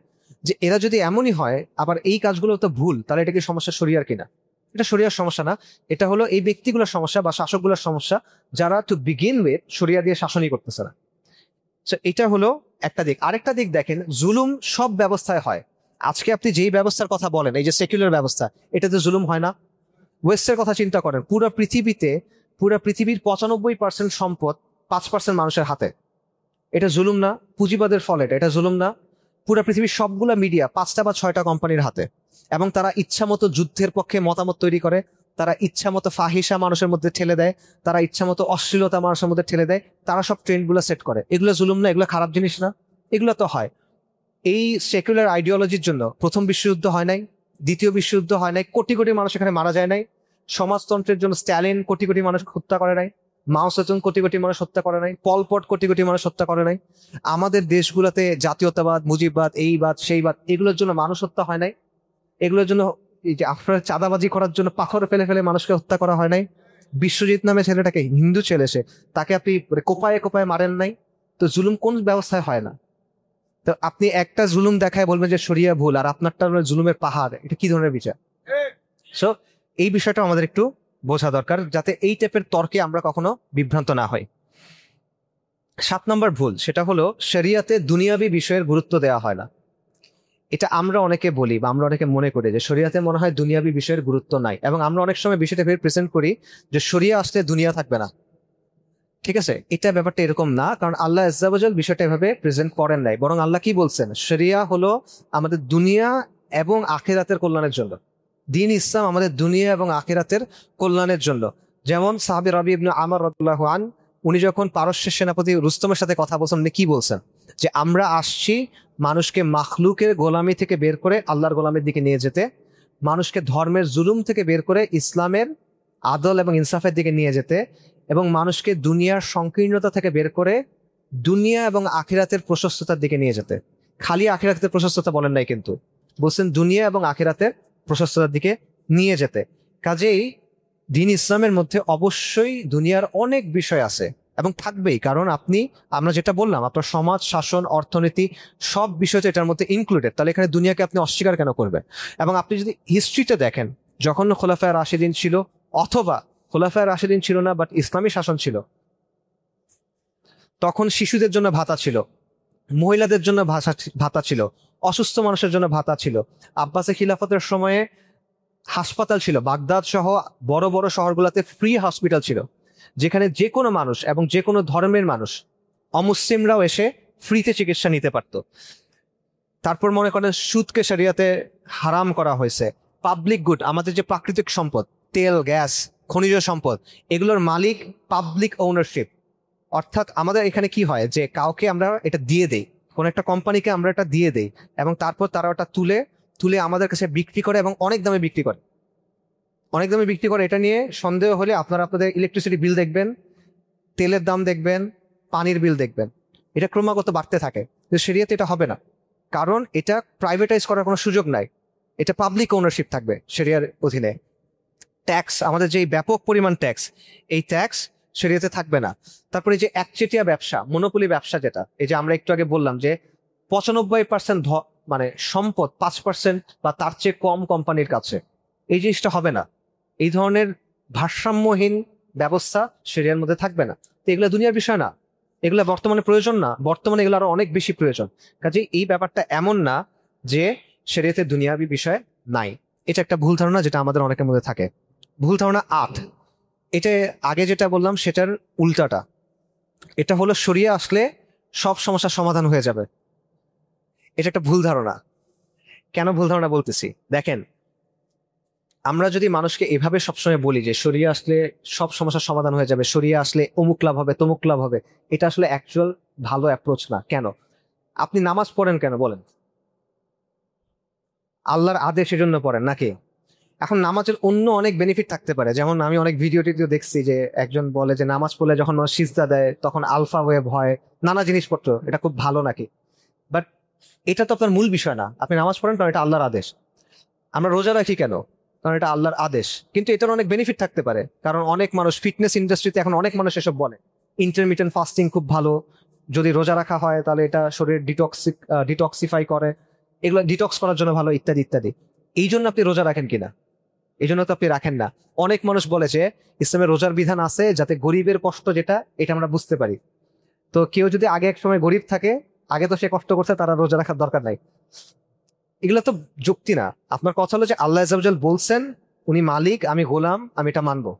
S1: যে এরা যদি এমনই হয়, আবার এই কাজগুলো তো ভুল, তাহলে এটা কি সমস্যা শরিয়ার কিনা? এটা শরিয়ার সমস্যা না, এটা হলো এই ব্যক্তিগুলোর সমস্যা বা শাসকগুলোর সমস্যা, যারা টু বিগিন উইথ শরিয়া দিয়ে শাসনই করতেছে না। এটা হলো একটা দিক। আরেকটা দিক দেখেন, জুলুম সব ব্যবস্থায় হয়। আজকে আপনি যেই ব্যবস্থার কথা বলেন, এই যে সেকুলার ব্যবস্থা, এটাতে জুলুম হয় না? ওয়েস্টের কথা চিন্তা করেন, পুরো পৃথিবীর 95% সম্পদ 5% মানুষের হাতে। এটা জুলুম না? পুঁজিবাদের ফল এটা জুলুম না? পুরো পৃথিবীর সবগুলা মিডিয়া 5টা বা 6টা কোম্পানির হাতে, এবং তারা ইচ্ছা মতো যুদ্ধের পক্ষে মতামত তৈরি করে, তারা ইচ্ছা মতো ফাহিসা মানুষের মধ্যে ঠেলে দেয়, তারা ইচ্ছা মতো অশ্লীলতা মানুষের মধ্যে ঠেলে দেয়, তারা সব ট্রেন্ডগুলো সেট করে। এগুলো জুলুম না? এগুলো খারাপ জিনিস না? এগুলো তো হয়। এই সেকুলার আইডিওলজির জন্য প্রথম বিশ্বযুদ্ধ হয় নাই, দ্বিতীয় বিশ্বযুদ্ধ হয় নাই, কোটি কোটি মানুষ এখানে মারা যায় নাই। সমাজতন্ত্রের জন্য স্ট্যালিন কোটি কোটি মানুষ হত্যা করে নাই, মাও সেতুং কোটি কোটি মানুষ হত্যা করে নাই, পলপট কোটি কোটি মানুষ হত্যা করে নাই। আমাদের দেশগুলোতে জাতীয়তাবাদ, মুজিববাদ, এই বাদ সেই বাদ, এগুলোর জন্য মানুষ হত্যা হয় নাই। এগুলোর জন্য এই যে আপনার চাঁদাবাজি করার জন্য পাথর ফেলে ফেলে মানুষকে হত্যা করা হয় নাই। বিশ্বজিৎ নামে ছেলেটাকে, হিন্দু ছেলে সে, তাকে আপনি কোপায়ে কোপায়ে মারেন নাই। তো জুলুম কোন ব্যবস্থায় হয় না? তো আপনি একটা জুলুম দেখায় বলবেন যে শরিয়া ভুল, আর আপনারটা জুলুমের পাহাড়, এটা কি ধরনের বিচার? সো এই বিষয়টা আমাদের একটু বোঝা দরকার, যাতে এই টাইপের তর্কে আমরা কখনো বিভ্রান্ত না হই। 7 নম্বর ভুল, সেটা হলো শরিয়াতে দুনিয়াবি বিষয়ের গুরুত্ব দেওয়া হয় না। এটা আমরা অনেকে বলি বা আমরা অনেকে মনে করি যে শরিয়াতে মনে হয় দুনিয়াবি বিষয়ের গুরুত্ব নাই, এবং আমরা অনেক সময় বিষয়টা ভেবে প্রেজেন্ট করি যে শরিয়া আসলে দুনিয়া থাকবে না। ঠিক আছে, এটা ব্যাপারটা এরকম না, কারণ আল্লাহ আজ্জা ওয়াজাল বিষয়টা এভাবে প্রেজেন্ট করেন নাই। বরং আল্লাহ কি বলছেন? শরিয়া হলো আমাদের দুনিয়া এবং আখিরাতের কল্যাণের জন্য। দ্বীন ইসলাম আমাদের দুনিয়া এবং আখিরাতের কল্যাণের জন্য। যেমন সাহাবী রাবি ইবনে আমর রাদিয়াল্লাহু আন, উনি যখন পারস্যের সেনাপতি রুস্তমের সাথে কথা বলছেন, উনি কি বলছেন, যে আমরা আসছি মানুষকে মাখলুকের গোলামি থেকে বের করে আল্লাহর গোলামের দিকে নিয়ে যেতে, মানুষকে ধর্মের জুলুম থেকে বের করে ইসলামের আদল এবং ইনসাফের দিকে নিয়ে যেতে, এবং মানুষকে দুনিয়ার সংকীর্ণতা থেকে বের করে দুনিয়া এবং আখিরাতের প্রশস্ততার দিকে নিয়ে যেতে। খালি আখিরাতের প্রশস্ততা বলেন নাই কিন্তু, বলছেন দুনিয়া এবং আখিরাতের প্রশস্ততার দিকে নিয়ে যেতে। কাজেই দিন ইসলামের মধ্যে অবশ্যই দুনিয়ার অনেক বিষয় আছে এবং থাকবেই, কারণ আমরা যেটা বললাম, আপনার সমাজ, শাসন, অর্থনীতি সব বিষয় তো এটার মধ্যে ইনক্লুডেড। তাহলে এখানে দুনিয়াকে আপনি অস্বীকার কেন করবেন? এবং আপনি যদি হিস্ট্রিতে দেখেন, যখন খোলাফায়ে রাশিদিন ছিল, অথবা খোলাফায়ে রাশিদিন ছিল না বাট ইসলামী শাসন ছিল, তখন শিশুদের জন্য ভাতা ছিল, মহিলাদের জন্য ভাতা ছিল, অসুস্থ মানুষের জন্য ভাতা ছিল। আব্বাসের খিলাফতের সময়ে হাসপাতাল ছিল, বাগদাদ সহ বড় বড় শহরগুলোতে ফ্রি হসপিটাল ছিল, যেখানে যে কোনো মানুষ এবং যে কোনো ধর্মের মানুষ, অমুসলিমরাও এসে ফ্রিতে চিকিৎসা নিতে পারত। তারপর মনে করেন সুদকে শরিয়াতে হারাম করা হয়েছে। পাবলিক গুড, আমাদের যে প্রাকৃতিক সম্পদ, তেল, গ্যাস, খনিজ সম্পদ, এগুলোর মালিক পাবলিক ওনারশিপ। অর্থাৎ আমাদের এখানে কি হয়, যে কাউকে আমরা এটা দিয়ে দেই, কোন একটা কোম্পানিকে আমরা এটা দিয়ে দেই, এবং তারপর তারা ওটা তুলে তুলে আমাদের কাছে বিক্রি করে, এবং অনেক দামে বিক্রি করে, অনেক দামে বিক্রি করে। এটা নিয়ে সন্দেহ হলে আপনারা আপনাদের ইলেকট্রিসিটি বিল দেখবেন, তেলের দাম দেখবেন, পানির বিল দেখবেন, এটা ক্রমাগত বাড়তে থাকে। কিন্তু শরিয়াতে এটা হবে না, কারণ এটা প্রাইভেটাইজ করার কোনো সুযোগ নাই, এটা পাবলিক ওনারশিপ থাকবে শরিয়ার অধীনে। ট্যাক্স, আমাদের যে ব্যাপক পরিমাণ ট্যাক্স, এই ট্যাক্স শরিয়াতে থাকবে না। তারপরে যে একচেটিয়া ব্যবসা, মনোপলি ব্যবসা, যেটা এই যে আমরা একটু আগে বললাম যে 95% মানে সম্পদ 5% বা তার চেয়ে কম কোম্পানির কাছে, এই জিনিসটা হবে না। এই ধরনের ভারসাম্যহীন ব্যবস্থা শরিয়ার মধ্যে থাকবে না। তো এগুলো দুনিয়ার বিষয় না, এগুলো বর্তমানে প্রয়োজন না, বর্তমানে এগুলো আরো অনেক বেশি প্রয়োজন। কাজে এই ব্যাপারটা এমন না যে শরিয়াতে দুনিয়াবি বিষয় নাই। এটা একটা ভুল ধারণা যেটা আমাদের অনেকের মধ্যে থাকে। ভুল ধারণা 8, এটা আগে যেটা বললাম সেটার উল্টাটা। এটা হলো শরিয়া আসলে সব সমস্যার সমাধান হয়ে যাবে। এটা একটা ভুল ধারণা। কেন ভুল ধারণা বলতেছি দেখেন, আমরা যদি মানুষকে এভাবে সবসময় বলি যে শরিয়া আসলে সব সমস্যার সমাধান হয়ে যাবে, শরিয়া আসলে অমুক লাভ হবে, তমুক লাভ হবে, এটা আসলে অ্যাকচুয়াল ভালো অ্যাপ্রোচ না। কেন? আপনি নামাজ পড়েন কেন বলেন? আল্লাহর আদেশের জন্য পড়েন নাকি? এখন নামাজের অন্য অনেক বেনিফিট থাকতে পারে, যেমন আমি অনেক ভিডিও টিডিও দেখছি যে একজন বলে যে নামাজ পড়লে যখন সিজদা দেয় তখন আলফা ওয়েভ হয়, নানা জিনিসপত্র, এটা খুব ভালো নাকি। বাট এটা তো আপনার মূল বিষয় না। আপনি নামাজ পড়েন কারণ এটা আল্লাহর আদেশ। আমরা রোজা রাখি কেন? কারণ এটা আল্লাহর আদেশ। কিন্তু এটার অনেক বেনিফিট থাকতে পারে, কারণ অনেক মানুষ, ফিটনেস ইন্ডাস্ট্রিতে এখন অনেক মানুষ এসব বলে ইন্টারমিটেন্ট ফাস্টিং খুব ভালো, যদি রোজা রাখা হয় তাহলে এটা শরীর ডিটক্সিফাই করে, এগুলো ডিটক্স করার জন্য ভালো, ইত্যাদি ইত্যাদি। এই জন্য আপনি রোজা রাখেন কিনা? এই জন্য তো আপনি রাখেন না। অনেক মানুষ বলে যে ইসলামের রোজার বিধান আছে যাতে গরিবের কষ্ট যেটা, এটা আমরা বুঝতে পারি। তো কেউ যদি আগে এক সময় গরিব থাকে, আগে তো সে কষ্ট করছে, তারা রোজা রাখার দরকার নাই। এগুলো তো যুক্তি না। আপনার কথা হলো যে আল্লাহ আযজা ওয়া জাল বলছেন, উনি মালিক, আমি গোলাম, আমি এটা মানবো।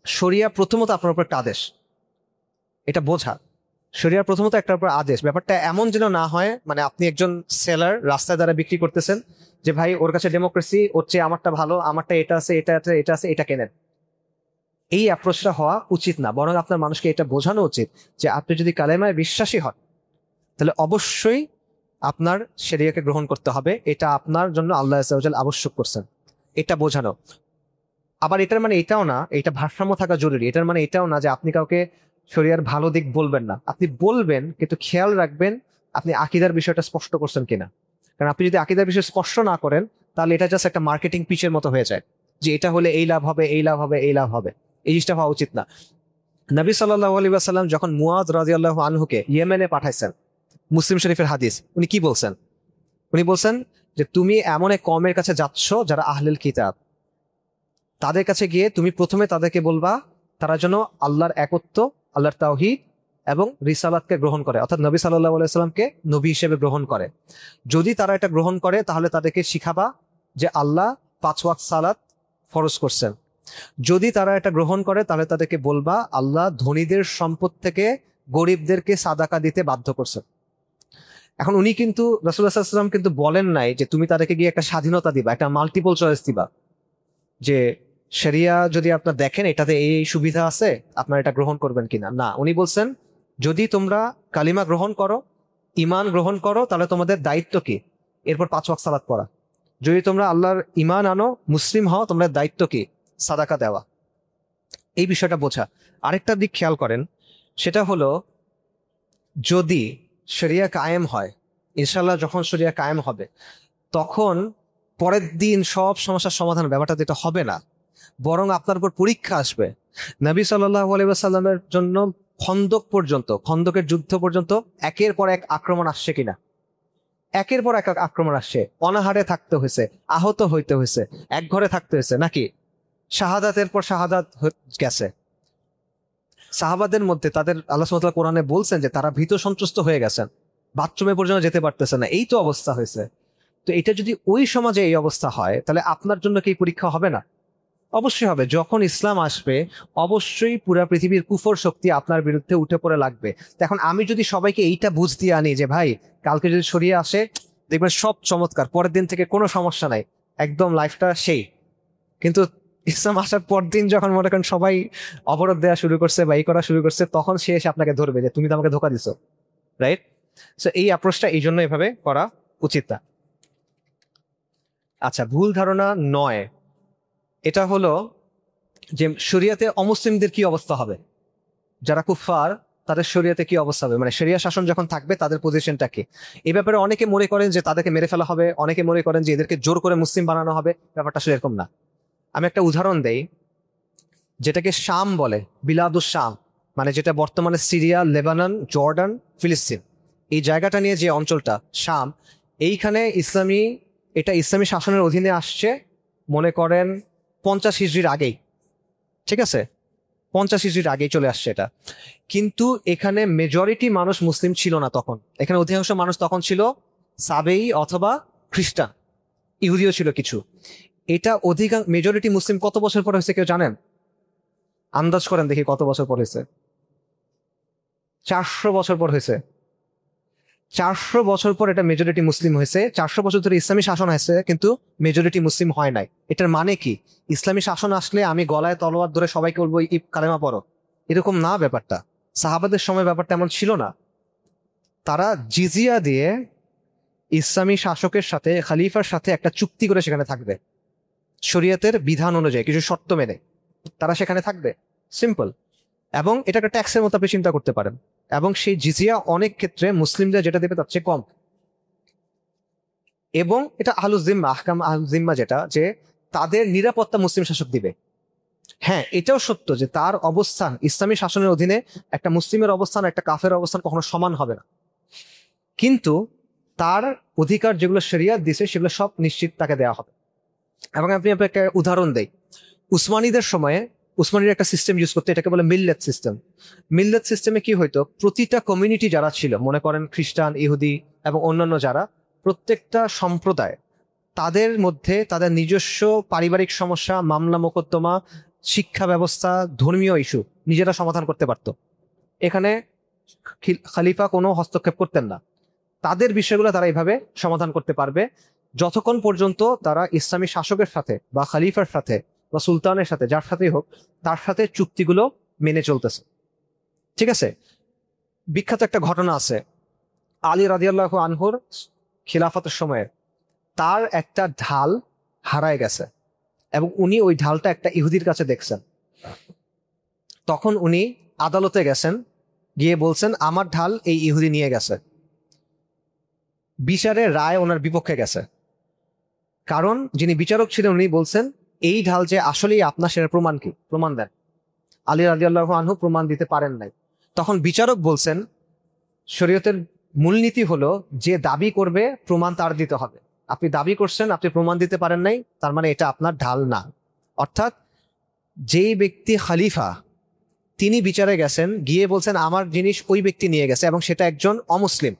S1: শরিয়া প্রথমত আপনার উপর একটা আদেশ, এটা বোঝা। শরিয়া প্রথমত একটার উপর আদেশ। ব্যাপারটা এমন যেন না হয় মানে আপনি একজন সেলার রাস্তায় দ্বারা বিক্রি করতেছেন যে ভাই ওর কাছে ডেমোক্রেসি, ওর চেয়ে আমারটা ভালো, আমারটা এটা আছে, এটা আছে, এটা আছে, এটা কেনেন। এই অ্যাপ্রোচটা হওয়া উচিত না। বরং আপনার মানুষকে এটা বোঝানো উচিত যে আপনি যদি কালেমায় বিশ্বাসী হন তাহলে অবশ্যই আপনার শরিয়াকে গ্রহণ করতে হবে, এটা আপনার জন্য আল্লাহ আযজা ওয়া জাল আবশ্যক করছেন, এটা বোঝানো। আবার এটার মানে এটাও না, এটা ভারসাম্য থাকা জরুরি। এটার মানে এটাও না যে আপনি কাউকে শরিয়ার ভালো দিক বলবেন না। আপনি বলবেন, কিন্তু খেয়াল রাখবেন আপনি আকীদার বিষয়টা স্পষ্ট করছেন কিনা। কারণ আপনি যদি আকীদার বিষয় স্পষ্ট না করেন তাহলে এটা জাস্ট একটা মার্কেটিং পিচের মতো হয়ে যায়, যে এটা হলে এই লাভ হবে, এই লাভ হবে, এই লাভ হবে। এই জিনিসটা হওয়া উচিত না। নবী সাল্লাল্লাহু আলাইহি ওয়াসাল্লাম যখন মুয়াজ রাদিয়াল্লাহু আনহুকে ইয়েমেনে পাঠাইছেন, মুসলিম শরীফের হাদিস, উনি কি বলছেন? উনি বলছেন যে তুমি এমন এক কওমের কাছে যাচ্ছ যারা আহলুল কিতাব, তাদের কাছে গিয়ে তুমি প্রথমে তাদেরকে বলবা তারা যেন আল্লাহর একত্ব, আল্লাহর তাওহীদ এবং রিসালাতকে গ্রহণ করে, অর্থাৎ নবী সাল্লাল্লাহু আলাইহি ওয়াসাল্লামকে নবী হিসেবে গ্রহণ করে। যদি তারা এটা গ্রহণ করে তাহলে তাদেরকে শিখাবা যে আল্লাহ 5 ওয়াক্ত সালাত ফরজ করছেন। যদি তারা এটা গ্রহণ করে তাহলে তাদেরকে বলবা আল্লাহ ধনীদের সম্পদ থেকে গরিবদেরকে সাদাকা দিতে বাধ্য করছেন। এখন উনি কিন্তু, রাসূলুল্লাহ সাল্লাল্লাহু আলাইহি ওয়াসাল্লাম কিন্তু বলেন নাই যে তুমি তাদেরকে গিয়ে একটা স্বাধীনতা দিবা, একটা মাল্টিপল চয়েস দিবা, যে শরিয়া যদি আপনার দেখেন এটাতে এই সুবিধা আছে, আপনার এটা গ্রহণ করবেন কিনা। না, উনি বলছেন যদি তোমরা কালিমা গ্রহণ করো, ইমান গ্রহণ করো, তাহলে তোমাদের দায়িত্ব কি? এরপর 5 ওয়াক্ত সালাত পড়া। যদি তোমরা আল্লাহর ইমান আনো, মুসলিম হও, তোমাদের দায়িত্ব কি? সাদাকা দেওয়া। এই বিষয়টা বোঝা। আরেকটা দিক খেয়াল করেন, সেটা হলো যদি শরিয়া কায়েম হয়, ইনশাল্লাহ যখন শরিয়া কায়েম হবে, তখন পরের দিন সব সমস্যার সমাধান ব্যাপারটা যেটা হবে না, বরং আপনার উপর পরীক্ষা আসবে। নবী সাল্লাল্লাহু আলাইহি ওয়াসাল্লামের জন্য খন্দকের যুদ্ধ পর্যন্ত একের পর এক আক্রমণ আসছে কিনা? একের পর এক আক্রমণ আসছে। অনাহারে থাকতে হয়েছে, আহত হইতে হয়েছে, এক ঘরে থাকতে হয়েছে, নাকি শাহাদাতের পর শাহাদাত গেছে। সাহাবাদের মধ্যে তাদের আল্লাহ সুবহানাহু ওয়া তাআলা কোরআনে বলছেন যে তারা ভীত সন্ত্রস্ত হয়ে গেছেন, বাথরুমে পর্যন্ত যেতে পারতেছে না, এই তো অবস্থা হয়েছে। তো এটা যদি ওই সমাজে এই অবস্থা হয়, তাহলে আপনার জন্য কি পরীক্ষা হবে না? অবশ্যই হবে। যখন ইসলাম আসবে, অবশ্যই পুরা পৃথিবীর কুফর শক্তি আপনার বিরুদ্ধে উঠে পড়ে লাগবে। এখন আমি যদি সবাইকে এইটা বুঝ দিয়ে আনি যে ভাই কালকে যদি সরিয়ে আসে, দেখবেন সব চমৎকার, পরের দিন থেকে কোনো সমস্যা নাই, একদম লাইফটা সেই। কিন্তু ইসলাম আসার পর দিন যখন মনে করেন সবাই অবরোধ দেওয়া শুরু করছে বা এই করা শুরু করছে, তখন সে এসে আপনাকে ধরবে যে তুমি তো আমাকে ধোকা দিছো, রাইট? সো এই অ্যাপ্রোচটা এই জন্য এভাবে করা উচিত না। আচ্ছা, ভুল ধারণা 9, এটা হলো যে শরিয়াতে অমুসলিমদের কি অবস্থা হবে, যারা কুফফার তাদের শরিয়াতে কি অবস্থা হবে, মানে শরিয়া শাসন যখন থাকবে তাদের পজিশনটা কি। এই ব্যাপারে অনেকে মনে করেন যে তাদেরকে মেরে ফেলা হবে, অনেকে মনে করেন যে এদেরকে জোর করে মুসলিম বানানো হবে। ব্যাপারটা আসলে এরকম না। আমি একটা উদাহরণ দেই, যেটাকে শাম বলে, বিলাদুস শাম, মানে যেটা বর্তমানে সিরিয়া, লেবানন, জর্ডান, ফিলিস্তিন, এই জায়গাটা নিয়ে যে অঞ্চলটা শাম, এইখানে এটা ইসলামী শাসনের অধীনে আসছে মনে করেন 50 হিজরির আগেই। ঠিক আছে, 50 হিজরির আগেই চলে আসছে এটা। কিন্তু এখানে মেজরিটি মানুষ মুসলিম ছিল না তখন। এখানে অধিকাংশ মানুষ তখন ছিল সাবেই অথবা খ্রিস্টান, ইহুদিও ছিল কিছু। এটা মেজরিটি মুসলিম কত বছর পর হয়েছে কেউ জানেন? আন্দাজ করেন দেখি কত বছর পর হয়েছে। 400 বছর পর হয়েছে। 400 বছর পর এটা মেজরিটি মুসলিম হয়েছে। 400 বছর ধরে ইসলামী শাসন হয়েছে, কিন্তু মেজরিটি মুসলিম হয় নাই। এটার মানে কি? ইসলামী শাসন আসলে আমি গলায় তলোয়ার ধরে সবাইকে বলবো কালেমা পড়ো, এরকম না ব্যাপারটা। সাহাবাদের সময় ব্যাপারটা এমন ছিল না। তারা জিজিয়া দিয়ে ইসলামী শাসকের সাথে, খলিফার সাথে একটা চুক্তি করে সেখানে থাকবে, শরিয়তের বিধান অনুযায়ী কিছু শর্ত মেনে তারা সেখানে থাকবে, সিম্পল। এবং এটা একটা ট্যাক্সের মতো আপনি চিন্তা করতে পারেন। এবং সেই জিজিয়া অনেক ক্ষেত্রে মুসলিমরা যেটা দেবে তার চেয়ে কম। এবং এটা আহলুজ জিম্মা, আহকাম আহলুজ জিম্মা, যেটা যে তাদের নিরাপত্তা মুসলিম শাসক দিবে। হ্যাঁ, এটাও সত্য যে তার অবস্থান ইসলামী শাসনের অধীনে একটা মুসলিমের অবস্থান একটা কাফের অবস্থান কখনো সমান হবে না। কিন্তু তার অধিকার যেগুলো শরিয়াত দিছে সেগুলো সব নিশ্চিত তাকে দেওয়া হবে। এবং আপনি একটা উদাহরণ দেই, উসমানীদের সময়ে উসমানীর একটা সিস্টেম ইউজ করতে, এটাকে বলে মিল্লাত সিস্টেম। মিল্লাত সিস্টেমে কি হইতো, প্রতিটা কমিউনিটি যারা ছিল, মনে করেন খ্রিস্টান, ইহুদি এবং অন্যান্য যারা, প্রত্যেকটা সম্প্রদায় তাদের মধ্যে তাদের নিজস্ব পারিবারিক সমস্যা, মামলা মোকদ্দমা, শিক্ষা ব্যবস্থা, ধর্মীয় ইস্যু নিজেরা সমাধান করতে পারত। এখানে খলিফা কোনো হস্তক্ষেপ করতেন না। তাদের বিষয়গুলো তারা এইভাবে সমাধান করতে পারবে যতক্ষণ পর্যন্ত তারা ইসলামী শাসকের সাথে বা খলিফার সাথে বা সুলতানের সাথে, যার সাথেই হোক, তার সাথে চুক্তিগুলো মেনে চলতেছে। ঠিক আছে, বিখ্যাত একটা ঘটনা আছে আলী রাদিয়াল্লাহু আনহুর খিলাফতের সময়ে। তার একটা ঢাল হারায় গেছে এবং উনি ওই ঢালটা একটা ইহুদির কাছে দেখছেন। তখন উনি আদালতে গেছেন, গিয়ে বলছেন আমার ঢাল এই ইহুদি নিয়ে গেছে। বিচারের রায় ওনার বিপক্ষে গেছে, কারণ যিনি বিচারক ছিলেন উনি বলছেন এই ঢাল যে আসলেই আপনার, সেটা প্রমাণ কি, প্রমাণ দেন। আলী রাদিয়াল্লাহু আনহু প্রমাণ দিতে পারেন নাই। তখন বিচারক বলছেন শরীয়তের মূলনীতি হলো যে দাবি করবে প্রমাণ তার দিতে হবে। আপনি দাবি করছেন, আপনি প্রমাণ দিতে পারেন নাই, তার মানে এটা আপনার ঢাল না। অর্থাৎ যেই ব্যক্তি খলিফা, তিনি বিচারে গেছেন, গিয়ে বলছেন আমার জিনিস ওই ব্যক্তি নিয়ে গেছে এবং সেটা একজন অমুসলিম,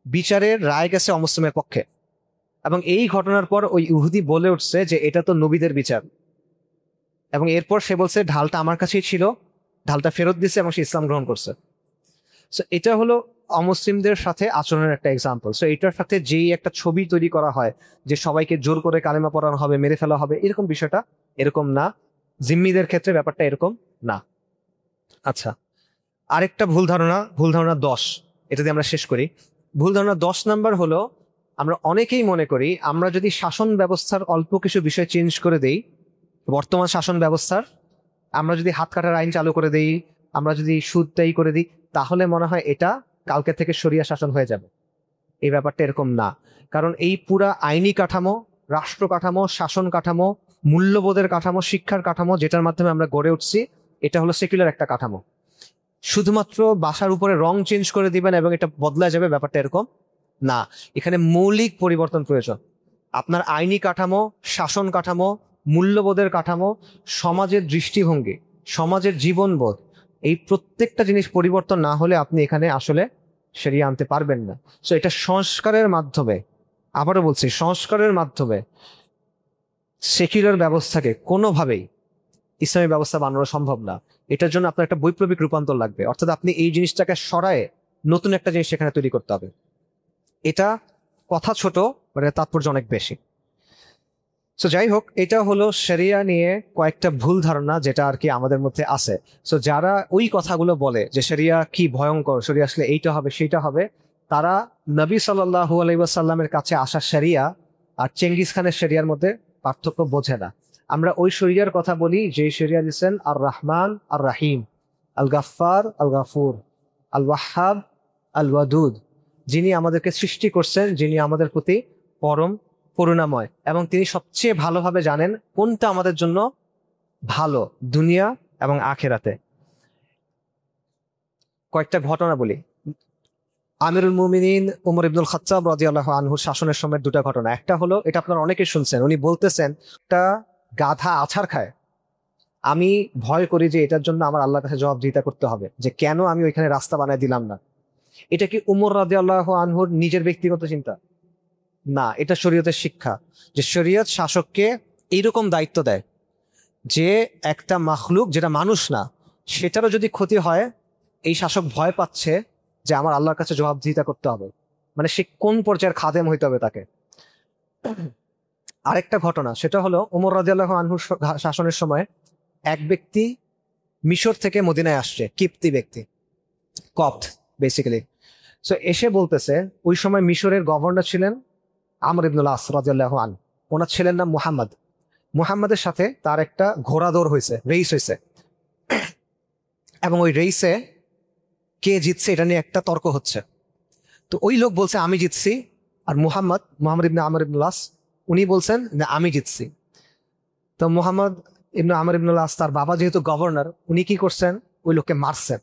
S1: বিচারের রায় গেছে অমুসলিমের পক্ষে। এবং এই ঘটনার পর ওই ইহুদি বলে উঠছে যে এটা তো নবীদের বিচার, এবং এরপর সে বলছে ঢালটা আমার কাছেই ছিল, ঢালটা ফেরত দিছে এবং সে ইসলাম গ্রহণ করছে। সো এটা হলো অমুসলিমদের সাথে আচরণের একটা এক্সাম্পল। সো এটার সাথে যেই একটা ছবি তৈরি করা হয় যে সবাইকে জোর করে কালেমা পড়ানো হবে, মেরে ফেলা হবে, এরকম বিষয়টা এরকম না। জিম্মিদের ক্ষেত্রে ব্যাপারটা এরকম না। আচ্ছা, আরেকটা ভুল ধারণা 10, এটা দিয়ে আমরা শেষ করি। ভুল ধারণা 10 নাম্বার হলো, আমরা অনেকেই মনে করি আমরা যদি শাসন ব্যবস্থার অল্প কিছু বিষয় চেঞ্জ করে দেই, বর্তমান শাসন ব্যবস্থার, আমরা যদি হাত কাটার আইন চালু করে দেই, আমরা যদি সুদটাই করে দিই, তাহলে মনে হয় এটা কালকে থেকে শরিয়া শাসন হয়ে যাবে। এই ব্যাপারটা এরকম না। কারণ এই পুরা আইনি কাঠামো, রাষ্ট্র কাঠামো, শাসন কাঠামো, মূল্যবোধের কাঠামো, শিক্ষার কাঠামো, যেটার মাধ্যমে আমরা গড়ে উঠছি, এটা হলো সেকুলার একটা কাঠামো। শুধুমাত্র বাসার উপরে রং চেঞ্জ করে দিবেন এবং এটা বদলা যাবে, ব্যাপারটা এরকম না। এখানে মৌলিক পরিবর্তন প্রয়োজন। আপনার আইনি কাঠামো, শাসন কাঠামো, মূল্যবোধের কাঠামো, সমাজের দৃষ্টিভঙ্গি, সমাজের জীবনবোধ, এই প্রত্যেকটা জিনিস পরিবর্তন না হলে আপনি এখানে আসলে শরিয়া আনতে পারবেন না। সো এটা সংস্কারের মাধ্যমে, আবারও বলছি, সংস্কারের মাধ্যমে সেকুলার ব্যবস্থাকে কোনোভাবেই ইসলামী ব্যবস্থা বানানো সম্ভব না। এটার জন্য আপনার একটা বৈপ্লবিক রূপান্তর লাগবে, অর্থাৎ আপনি এই জিনিসটাকে সরায়ে নতুন একটা জিনিস সেখানে তৈরি করতে হবে। এটা কথা ছোট, মানে তাৎপর্য অনেক বেশি। সো যাই হোক, এটা হলো শরিয়া নিয়ে কয়েকটা ভুল ধারণা যেটা আর কি আমাদের মধ্যে আছে। সো যারা ওই কথাগুলো বলে যে শরিয়া কি ভয়ঙ্কর, শরিয়া আসলে এইটা হবে সেইটা হবে, তারা নবী সাল্লাল্লাহু আলাইহি ওয়াসাল্লামের কাছে আসা শরিয়া আর চেঙ্গিস খানের শরিয়ার মধ্যে পার্থক্য বোঝে না। আমরা ওই শরিয়ার কথা বলি যে শরিয়া দিচ্ছেন আর রহমান আর রাহিম, আল গাফফার আল গাফুর, আল ওয়াহাব আল ওয়াদুদ, যিনি আমাদেরকে সৃষ্টি করছেন, যিনি আমাদের প্রতি পরম করুণাময়, এবং তিনি সবচেয়ে ভালোভাবে জানেন কোনটা আমাদের জন্য ভালো দুনিয়া এবং আখেরাতে। কয়েকটা ঘটনা বলি। আমিরুল মুমিনিন উমর ইবনুল খাত্তাব রাদিয়াল্লাহু আনহুর শাসনের সময়ের দুটা ঘটনা। একটা হলো, এটা আপনারা অনেকে শুনছেন, উনি বলতেছেন একটা গাধা আছাড় খায়, আমি ভয় করি যে এটার জন্য আমার আল্লাহর কাছে জবাবদিহিতা করতে হবে, যে কেন আমি ওইখানে রাস্তা বানায় দিলাম না। এটা কি উমর রাদিয়াল্লাহু আনহুর নিজের ব্যক্তিগত চিন্তা? না, এটা শরীয়তের শিক্ষা, যে শরীয়ত শাসককে এইরকম দায়িত্ব দেয় যে একটা মাখলুক যেটা মানুষ না, সেটারও যদি ক্ষতি হয়, এই শাসক ভয় পাচ্ছে যে আমার আল্লাহর কাছে জবাবদিহিতা করতে হবে, মানে সে কোন পর্যায়ের খাদেম হইতে হবে তাকে। আরেকটা ঘটনা, সেটা হলো ওমর রাদিয়াল্লাহু আনহুর শাসনের সময় এক ব্যক্তি মিশর থেকে মদিনায় আসছে, কিপ্তি ব্যক্তি, কপ্ট বেসিক্যালি। সো এসে বলতেছে, ওই সময় মিশরের গভর্নর ছিলেন আমর ইবনুল আস রাদিয়াল্লাহু আনহু, ওনার ছেলের নাম মুহাম্মদ। মুহাম্মদের সাথে তার একটা ঘোড়া দৌড় হয়েছে, রেস হয়েছে, এবং ওই রেসে কে জিতছে এটা নিয়ে একটা তর্ক হচ্ছে। তো ওই লোক বলছে আমি জিতছি, আর মুহাম্মদ ইবনে আমর ইবনুল আস উনি বলছেন যে আমি জিতছি। তো মুহাম্মদ ইবনে আমর ইবনুল আস, তার বাবা যেহেতু গভর্নর, উনি কি করছেন, ওই লোককে মারছেন,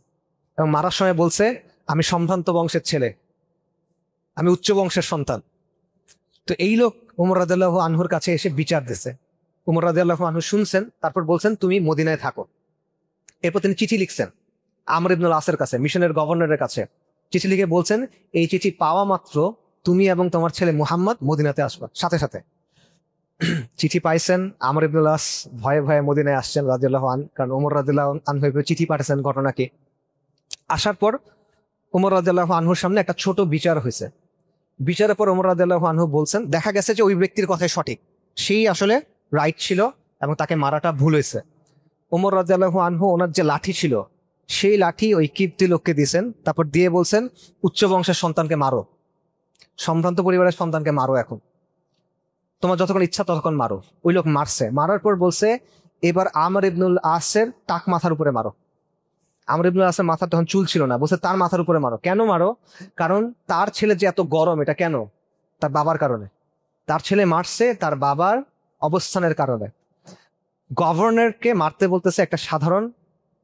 S1: এবং মারার সময় বলছে আমি সম্ভ্রান্ত বংশের ছেলে, আমি উচ্চ বংশের সন্তান। তো এই লোক উমর রাদিয়াল্লাহু আনহুর কাছে এসে বিচার দিছে। উমর রাদিয়াল্লাহু আনহু শুনছেন, তারপর বলছেন তুমি মদিনায় থাকো। এরপর তিনি চিঠি লিখছেন আমর ইবনুল আসের কাছে, মিশনের গভর্নরের কাছে। চিঠি লিখে বলছেন, এই চিঠি পাওয়া মাত্র তুমি এবং তোমার ছেলে মুহাম্মদ মদিনাতে আসবা সাথে সাথে। চিঠি পাইছেন, আমর ইবনুল আস ভয়ে ভয়ে মদিনায় আসছেন রাদিয়াল্লাহু আনহু, কারণ ওমর রাদিয়াল্লাহু আনহু চিঠি পাঠাচ্ছেন ঘটনাকে। আসার পর ওমর রাদিয়াল্লাহু আনহুর সামনে একটা ছোট বিচার হয়েছে। বিচারের পর ওমর রাদিয়াল্লাহু আনহু বলছেন, দেখা গেছে যে ওই ব্যক্তির কথাই সঠিক, সেই আসলে রাইট ছিল এবং তাকে মারাটা ভুল হয়েছে। ওমর রাদিয়াল্লাহু আনহু ওনার যে লাঠি ছিল, সেই লাঠি ওই কিপ্তি লোককে দিয়েছেন, তারপর দিয়ে বলছেন উচ্চ বংশের সন্তানকে মারো, সম্ভ্রান্ত পরিবারের সন্তানকে মারো, এখন তোমার যতক্ষণ ইচ্ছা ততক্ষণ মারো। ওই লোক মারছে, মারার পর বলছে এবার আমর ইবনুল আসের টাক মাথার উপরে মারো। আমর ইবনুল আসের মাথার তখন চুল ছিল না, বলছে তার মাথার উপরে মারো। কেন মারো? কারণ তার ছেলে যে এত গরম, এটা কেন? তার বাবার কারণে। তার ছেলে মারছে তার বাবার অবস্থানের কারণে। গভর্নরকে মারতে বলতেছে একটা সাধারণ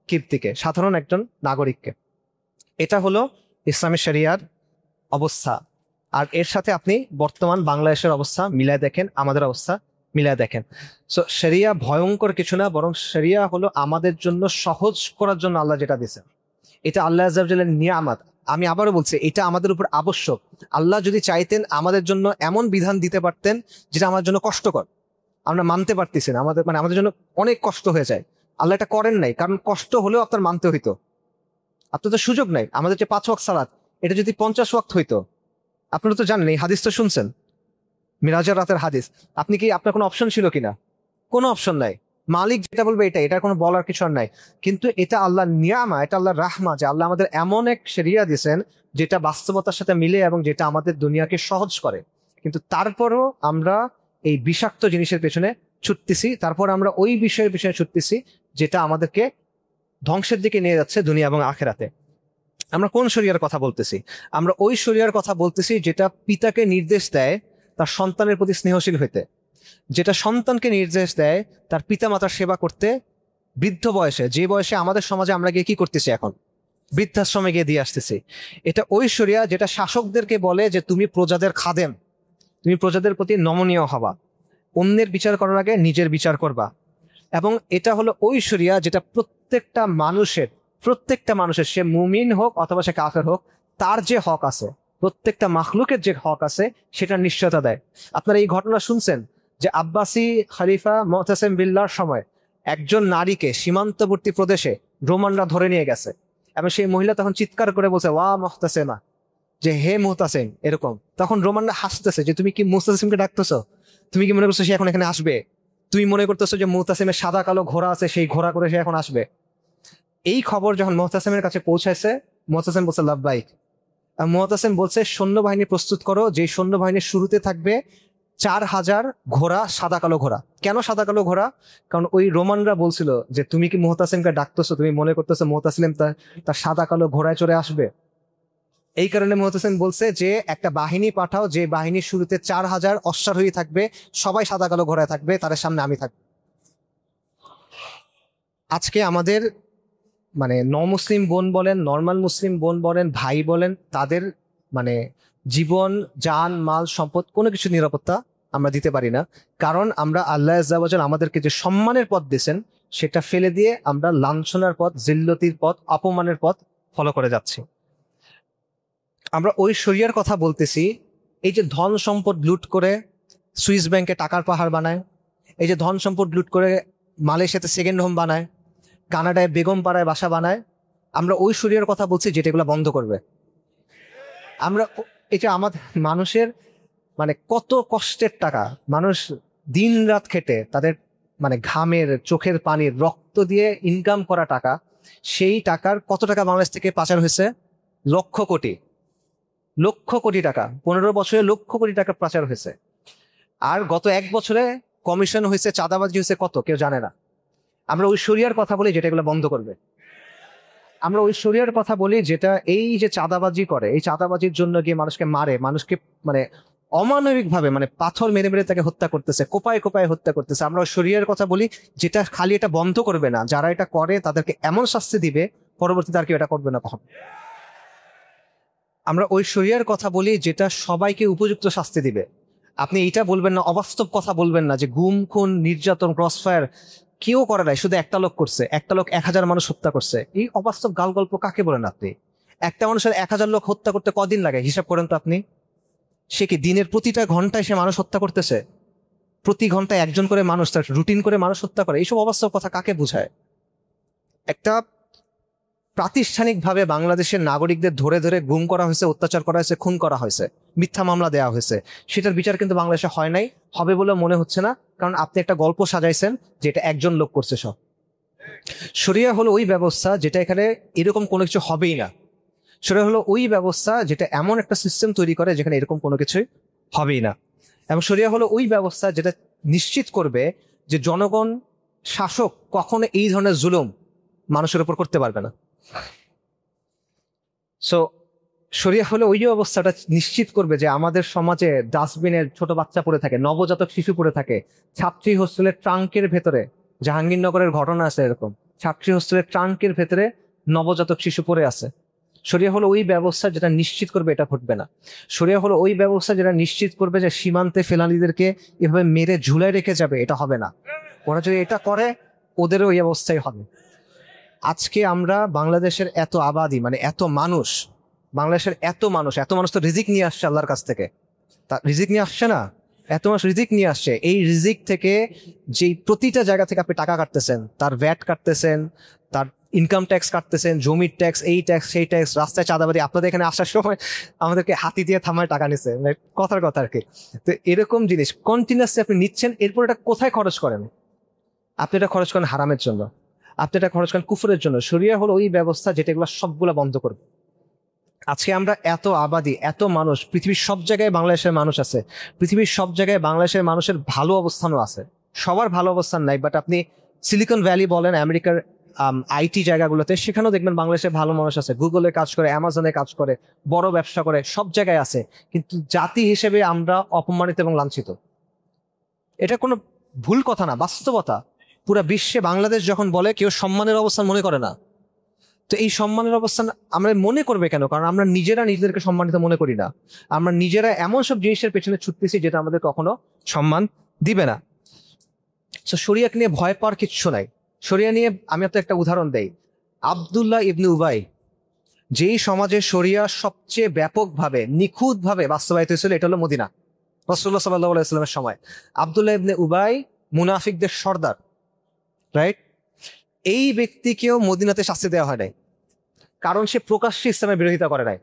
S1: কীর্তিকে, সাধারণ একজন নাগরিককে। এটা হলো ইসলামী শরিয়ার অবস্থা। আর এর সাথে আপনি বর্তমান বাংলাদেশের অবস্থা মিলায় দেখেন, আমাদের অবস্থা মিলায় দেখেন। সো শরিয়া ভয়ঙ্কর কিছু না, বরং শরিয়া হলো আমাদের জন্য সহজ করার জন্য আল্লাহ যেটা দিয়েছেন। এটা আল্লাহ আযজা ওয়া জাল্লার নিয়ামত। আমি আবারও বলছি, এটা আমাদের উপর আবশ্যক। আল্লাহ যদি চাইতেন আমাদের জন্য এমন বিধান দিতে পারতেন যেটা আমাদের জন্য কষ্টকর, আমরা মানতে পারতেছি না, আমাদের জন্য অনেক কষ্ট হয়ে যায়। আল্লাহ এটা করেন নাই, কারণ কষ্ট হলেও আপনার মানতে হইতো। আপনার তো সুযোগ নাই। আমাদের যে 5 ওয়াক্ত সালাত, এটা যদি 50 ওয়াক্ত হইতো, আপনারা তো জানেন, এই হাদিস তো শুনছেন, মিরাজের রাতের হাদিস। আপনি কি, আপনার কোনো অপশন ছিল কিনা? কোনো অপশন নাই। মালিক যেটা বলবে এটার কোনো বলার কিছু আর নাই। কিন্তু এটা আল্লাহর নিয়ামা, এটা আল্লাহর রাহমা, যে আল্লাহ আমাদের এমন এক শরিয়া দিয়েছেন যেটা বাস্তবতার সাথে মিলে এবং যেটা আমাদের দুনিয়াকে সহজ করে। কিন্তু তারপরও আমরা এই বিষাক্ত জিনিসের পেছনে ছুটতেছি, তারপর আমরা ওই বিষয়ের পিছনে ছুটতেছি যেটা আমাদেরকে ধ্বংসের দিকে নিয়ে যাচ্ছে দুনিয়া এবং আখেরাতে। আমরা কোন শরিয়ার কথা বলতেছি? আমরা ওই শরিয়ার কথা বলতেছি যেটা পিতাকে নির্দেশ দেয় তার সন্তানের প্রতি স্নেহশীল হইতে, যেটা সন্তানকে নির্দেশ দেয় তার পিতামাতার সেবা করতে বৃদ্ধ বয়সে, যে বয়সে আমাদের সমাজে আমরা গিয়ে কি করতেছি এখন, বৃদ্ধাশ্রমে গিয়ে দিয়ে আসতেছি। এটা ওই শরিয়া যেটা শাসকদেরকে বলে যে তুমি প্রজাদের খাদেম, তুমি প্রজাদের প্রতি নমনীয় হবা, অন্যের বিচার করার আগে নিজের বিচার করবা। এবং এটা হলো ওই শরিয়া যেটা প্রত্যেকটা মানুষের, সে মুমিন হোক অথবা সে কাফের হোক, তার যে হক আছে, প্রত্যেকটা মাখলুকের যে হক আছে সেটার নিশ্চয়তা দেয়। আপনারা এই ঘটনা শুনছেন যে আব্বাসি খলিফা মুতাসিম বিল্লাহর সময় একজন নারীকে সীমান্তবর্তী প্রদেশে রোমানরা ধরে নিয়ে গেছে, এবং সেই মহিলা তখন চিৎকার করে বলছে ওয়া মুহতাসিমা, যে হে মুহতাসিম, এরকম। তখন রোমানরা হাসতেছে যে তুমি কি মুহতাসিমকে ডাকতেছো? তুমি কি মনে করছো সে এখন এখানে আসবে? তুমি মনে করতেছো যে মুহতাসিমের সাদা কালো ঘোড়া আছে, সেই ঘোড়া করে সে এখন আসবে? এই খবর যখন মুহতাসিমের কাছে পৌঁছাইছে, মুহতাসিম বলছে লাব্বাইক। মুহতাসিম বলছে সৈন্যবাহিনী প্রস্তুত করো, যে সৈন্যবাহিনীর শুরুতে থাকবে 4000 ঘোড়া, সাদা কালো ঘোড়া। কেন সাদা কালো ঘোড়া? কারণ ওই রোমানরা বলছিল যে তুমি কি মুহতাসিমকে ডাকতেছো, তুমি মনে করতেছো মুহতাসিম তার সাদা কালো ঘোড়ায় চড়ে আসবে। এই কারণে মুহতাসিম বলছে যে একটা বাহিনী পাঠাও, যে বাহিনীর শুরুতে 4000 অশ্বারোহী থাকবে, সবাই সাদা কালো ঘোড়ায় থাকবে, তাদের সামনে আমি থাকবো। আজকে আমাদের মানে মুসলিম বোন বলেন, নর্মাল মুসলিম বোন বলেন, ভাই বলেন, তাদের মানে জীবন, জান, মাল, সম্পদ কোনো কিছু নিরাপত্তা আমরা দিতে পারি না। কারণ আমরা আল্লাহ আজ্জা ওয়া জাল আমাদেরকে যে সম্মানের পথ দিয়েছেন সেটা ফেলে দিয়ে আমরা লাঞ্ছনার পথ, জিল্লতির পথ, অপমানের পথ ফলো করে যাচ্ছি। আমরা ওই শরিয়ার কথা বলতেছি। এই যে ধন সম্পদ লুট করে সুইস ব্যাংকে টাকার পাহাড় বানায়, এই যে ধন সম্পদ লুট করে মালয়েশিয়াতে সেকেন্ড হোম বানায়, কানাডায় বেগম পাড়ায় বাসা বানায়, আমরা ওই শরিয়ার কথা বলছি যেটা এগুলো বন্ধ করবে। আমরা এই যে আমাদের মানুষের মানে কত কষ্টের টাকা, মানুষ দিন রাত খেটে তাদের মানে ঘামের, চোখের পানির, রক্ত দিয়ে ইনকাম করা টাকা, সেই টাকার কত টাকা বাংলাদেশ থেকে পাচার হয়েছে? লক্ষ কোটি, লক্ষ কোটি টাকা। 15 বছরে লক্ষ কোটি টাকা পাচার হয়েছে। আর গত 1 বছরে কমিশন হয়েছে, চাঁদাবাজি হয়েছে কত, কেউ জানে না। আমরা ওই শরিয়ার কথা বলি যেটা এগুলো বন্ধ করবে। আমরা ওই শরিয়ার কথা বলি যেটা এই যে চাঁদাবাজি করে, এই চাঁদাবাজির জন্য গিয়ে মানুষকে মারে, মানুষকে মানে অমানবিক ভাবে মানে পাথর মেরে মেরে তাকে হত্যা করতেছে, কোপায় কোপায় হত্যা করতেছে। আমরা ওই শরিয়ার কথা বলি যেটা খালি এটা বন্ধ করবে না, যারা এটা করে তাদেরকে এমন শাস্তি দিবে পরবর্তীতে আর কেউ এটা করবে না কখন। আমরা ওই শরিয়ার কথা বলি যেটা সবাইকে উপযুক্ত শাস্তি দিবে। আপনি এইটা বলবেন না, অবাস্তব কথা বলবেন না যে গুম, খুন, নির্যাতন, ক্রসফায়ার কেউ করে নাই, শুধু একটা লোক করছে, একটা লোক 1000 মানুষ হত্যা করছে। এই অবাস্তব গাল গল্প কাকে বলেন আপনি? একটা মানুষের 1000 লোক হত্যা করতে কদিন লাগে হিসাব করেন তো আপনি। সে কি দিনের প্রতিটা ঘন্টায় সে মানুষ হত্যা করতেছে? প্রতি ঘন্টায় একজন করে মানুষ, তার রুটিন করে মানুষ হত্যা করে। এইসব অবাস্তব কথা কাকে বোঝায়? একটা প্রাতিষ্ঠানিকভাবে বাংলাদেশের নাগরিকদের ধরে ধরে গুম করা হয়েছে, অত্যাচার করা হয়েছে, খুন করা হয়েছে, মিথ্যা মামলা দেওয়া হয়েছে, সেটার বিচার কিন্তু বাংলাদেশে হয় নাই, হবে বলে মনে হচ্ছে না। কারণ আপনি একটা গল্প সাজাইছেন যে এটা একজন লোক করছে সব। শরিয়া হলো ওই ব্যবস্থা যেটা এখানে এরকম কোনো কিছু হবেই না। শরিয়া হলো ওই ব্যবস্থা যেটা এমন একটা সিস্টেম তৈরি করে যেখানে এরকম কোনো কিছুই হবেই না। এবং শরিয়া হলো ওই ব্যবস্থা যেটা নিশ্চিত করবে যে জনগণ, শাসক কখনো এই ধরনের জুলুম মানুষের উপর করতে পারবে না। সো শরিয়া হলো ওই অবস্থাটা নিশ্চিত করবে যে আমাদের সমাজে ডাস্টবিনের ছোট বাচ্চা পড়ে থাকে, নবজাতক শিশু পড়ে থাকে, ছাত্রী হোস্টেলের ট্রাঙ্কের ভেতরে, জাহাঙ্গীরনগরের ঘটনা আছে এরকম, ছাত্রী হোস্টেলের ট্রাঙ্কের ভেতরে নবজাতক শিশু পড়ে আছে। শরিয়া হলো ওই ব্যবস্থা যেটা নিশ্চিত করবে এটা ঘটবে না। শরিয়া হলো ওই ব্যবস্থা যেটা নিশ্চিত করবে যে সীমান্তে ফেলানিদেরকে এভাবে মেরে ঝুলাই রেখে যাবে, এটা হবে না। ওরা যদি এটা করে ওদেরও ওই অবস্থাই হবে। আজকে আমরা বাংলাদেশের এত আবাদি, মানে এত মানুষ, বাংলাদেশের এত মানুষ তো রিজিক নিয়ে আসছে আল্লাহর কাছ থেকে। তা রিজিক নিয়ে আসছে না, এত মানুষ রিজিক নিয়ে আসছে। এই রিজিক থেকে যেই প্রতিটা জায়গা থেকে আপনি টাকা কাটতেছেন, তার ভ্যাট কাটতেছেন, তার ইনকাম ট্যাক্স কাটতেছেন, জমির ট্যাক্স, এই ট্যাক্স সেই ট্যাক্স, রাস্তায় চাঁদাবাদি। আপনাদের এখানে আসার সময় আমাদেরকে হাতি দিয়ে থামায় টাকা নিচ্ছে, কথার কথা আর কি। তো এরকম জিনিস কন্টিনিউয়াসলি আপনি নিচ্ছেন, এরপর এটা কোথায় খরচ করেন? আপনি এটা খরচ করেন হারামের জন্য, আপনি এটা খরচ করেন কুফরের জন্য। শরিয়া হলো ওই ব্যবস্থা যেটা এগুলো সবগুলো বন্ধ করবে। আজকে আমরা এত আবাদি, এত মানুষ, পৃথিবীর সব জায়গায় বাংলাদেশের মানুষ আছে, পৃথিবীর সব জায়গায় বাংলাদেশের মানুষের ভালো অবস্থানও আছে, সবার ভালো অবস্থান নাই, বাট আপনি সিলিকন ভ্যালি বলেন, আমেরিকার আইটি জায়গাগুলোতে, সেখানেও দেখবেন বাংলাদেশের ভালো মানুষ আছে, গুগলে কাজ করে, অ্যামাজনে কাজ করে, বড় ব্যবসা করে, সব জায়গায় আছে। কিন্তু জাতি হিসেবে আমরা অপমানিত এবং লাঞ্ছিত। এটা কোনো ভুল কথা না, বাস্তবতা। পুরা বিশ্বে বাংলাদেশ যখন বলে, কেউ সম্মানের অবস্থান মনে করে না। তো এই সম্মানের অবস্থান আমরা মনে করবে কেন? কারণ আমরা নিজেরা নিজেদেরকে সম্মানিত মনে করি না। আমরা নিজেরা এমন সব জিনিসের পেছনে ছুটতেছি যেটা আমাদের কখনো সম্মান দিবে না। তো শরিয়াকে নিয়ে ভয় পাওয়ার কিচ্ছু নাই। শরিয়া নিয়ে আমি আপনাকে একটা উদাহরণ দেই। আব্দুল্লাহ ইবনে উবাই, যেই সমাজে শরিয়া সবচেয়ে ব্যাপকভাবে নিখুঁতভাবে বাস্তবায়িত হয়েছিল, এটা হলো মদিনা, রাসূলুল্লাহ সাল্লাল্লাহু আলাইহি ওয়াসাল্লামের সময়। আব্দুল্লাহ ইবনে উবাই মুনাফিকদের সর্দার, রাইট? এই ব্যক্তিকেও মদিনাতে শাস্তি দেওয়া হয় নাই, কারণ সে প্রকাশ্যে ইসলামের বিরোধিতা করে নাই।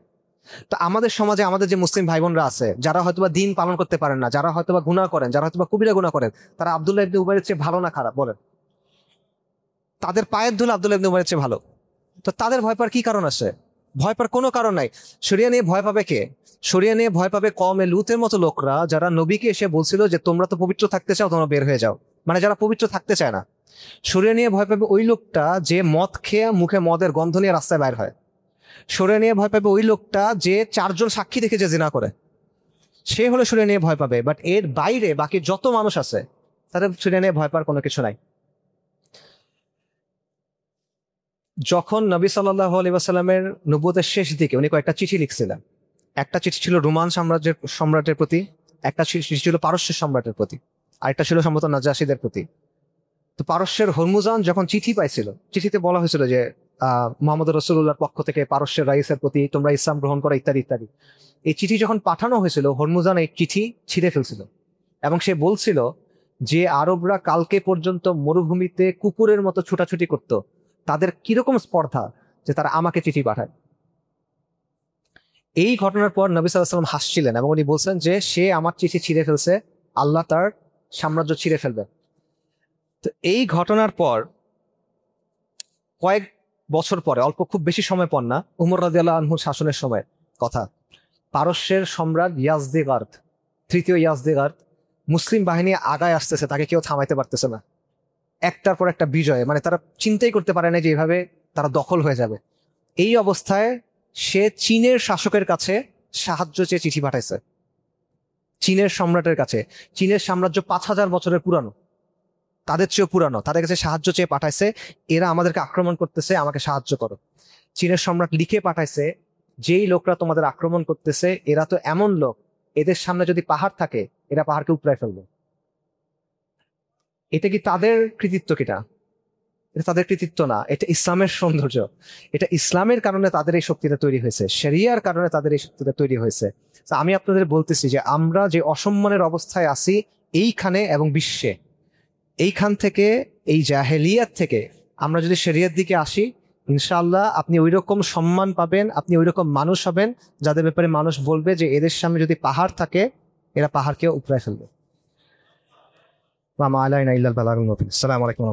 S1: তো আমাদের সমাজে আমাদের যে মুসলিম ভাই বোনরা আছে, যারা হয়তোবা দিন পালন করতে পারেন না, যারা হয়তোবা গুনাহ করেন, যারা হয়তোবা কবিরা গুনাহ করেন, তারা আব্দুল্লাহ ইবনে উবাইয়ের চেয়ে ভালো না খারাপ বলেন? তাদের পায়ের ধুলো আব্দুল্লাহ ইবনে উবাইয়ের চেয়ে ভালো। তো তাদের ভয় পাওয়ার কি কারণ আছে? ভয় পাওয়ার কোনো কারণ নাই। শরিয়া নিয়ে ভয় পাবে কে? শরিয়া নিয়ে ভয় পাবে কওমে লুতের মতো লোকরা, যারা নবীকে এসে বলছিল যে তোমরা তো পবিত্র থাকতে চাও, তোমরা বের হয়ে যাও, মানে যারা পবিত্র থাকতে চায় না। শরিয়া নিয়ে ভয় পাবে ওই লোকটা যে মদ খেয়ে মুখে মদের গন্ধ নিয়ে রাস্তায় বাইর হয়। শরিয়া নিয়ে ভয় পাবে ওই লোকটা যে 4 জন সাক্ষী দেখে যে জিনা করে, সে হলো শরিয়া নিয়ে ভয় পাবে। বাট এর বাইরে বাকি যত মানুষ আছে, তাদের শরিয়া নিয়ে ভয় পাওয়ার কোনো কিছু নাই। যখন নবী সাল্লাল্লাহু আলাইহি ওয়াসাল্লামের নবুয়তের শেষ দিকে উনি কয়েকটা চিঠি লিখছিলেন। একটা চিঠি ছিল রোমান সম্রাটের প্রতি, একটা চিঠি ছিল পারস্যের সম্রাটের প্রতি, আরেকটা ছিল সম্ভবত নাজাশীদের প্রতি। তো পারস্যের হরমুজান যখন চিঠি পাইছিল, চিঠিতে বলা হয়েছিল যে মুহাম্মদ রাসূলুল্লাহর পক্ষ থেকে পারস্যের রাইসের প্রতি তোমরা ইসলাম গ্রহণ করো, ইত্যাদি ইত্যাদি। এই চিঠি যখন পাঠানো হয়েছিল, হরমুজান এই চিঠি ছিঁড়ে ফেলছিল এবং সে বলছিল যে আরবরা কালকে পর্যন্ত মরুভূমিতে কুকুরের মতো ছুটাছুটি করত, তাদের কিরকম স্পর্ধা যে তারা আমাকে চিঠি পাঠায়। এই ঘটনার পর নবী সাল্লাল্লাহু আলাইহি ওয়াসাল্লাম হাসছিলেন এবং উনি বলছেন যে সে আমার চিঠি ছিঁড়ে ফেলছে, আল্লাহ তার সাম্রাজ্য ছিঁড়ে ফেলবে। তো এই ঘটনার পর কয়েক বছর পরে, অল্প খুব বেশি সময় পর না, উমর রাদিয়াল্লাহু আনহুর শাসনের সময় কথা, পারস্যের সম্রাট ইয়াজদেগার্দ, তৃতীয় ইয়াজদেগার্দ, মুসলিম বাহিনী আগায় আসতেছে, তাকে কেউ থামাইতে পারতেছে না। একটার পর একটা বিজয়, মানে তারা চিন্তাই করতে পারে না যে এইভাবে তারা দখল হয়ে যাবে। এই অবস্থায় সে চীনের শাসকের কাছে সাহায্য চেয়ে চিঠি পাঠাইছে, চীনের সম্রাটের কাছে। চীনের সাম্রাজ্য 5000 বছরের পুরানো, তাদের চেয়েও পুরানো। তাদের কাছে সাহায্য চেয়ে পাঠাইছে, এরা আমাদেরকে আক্রমণ করতেছে, আমাকে সাহায্য করো। চীনের সম্রাট লিখে পাঠাইছে, যেই লোকরা তোমাদের আক্রমণ করতেছে এরা তো এমন লোক, এদের সামনে যদি পাহাড় থাকে এরা পাহাড়কে উপড়ায় ফেলবে। এটা কি তাদের কৃতিত্ব? কিনা? এটা তাদের কৃতিত্ব না, এটা ইসলামের সৌন্দর্য। এটা ইসলামের কারণে তাদের এই শক্তিটা তৈরি হয়েছে, শরিয়ার কারণে তাদের এই শক্তিটা তৈরি হয়েছে। আমি আপনাদের বলতেছি যে আমরা যে অসম্মানের অবস্থায় আছি এইখানে এবং বিশ্বে, এইখান থেকে, এই জাহেলিয়াত থেকে আমরা যদি শরিয়ার দিকে আসি, ইনশাআল্লাহ আপনি ওই রকম সম্মান পাবেন, আপনি ওই রকম মানুষ হবেন যাদের ব্যাপারে মানুষ বলবে যে এদের সামনে যদি পাহাড় থাকে এরা পাহাড়কে উপড়ায় ফেলবে। আসসালামু আলাইকুম।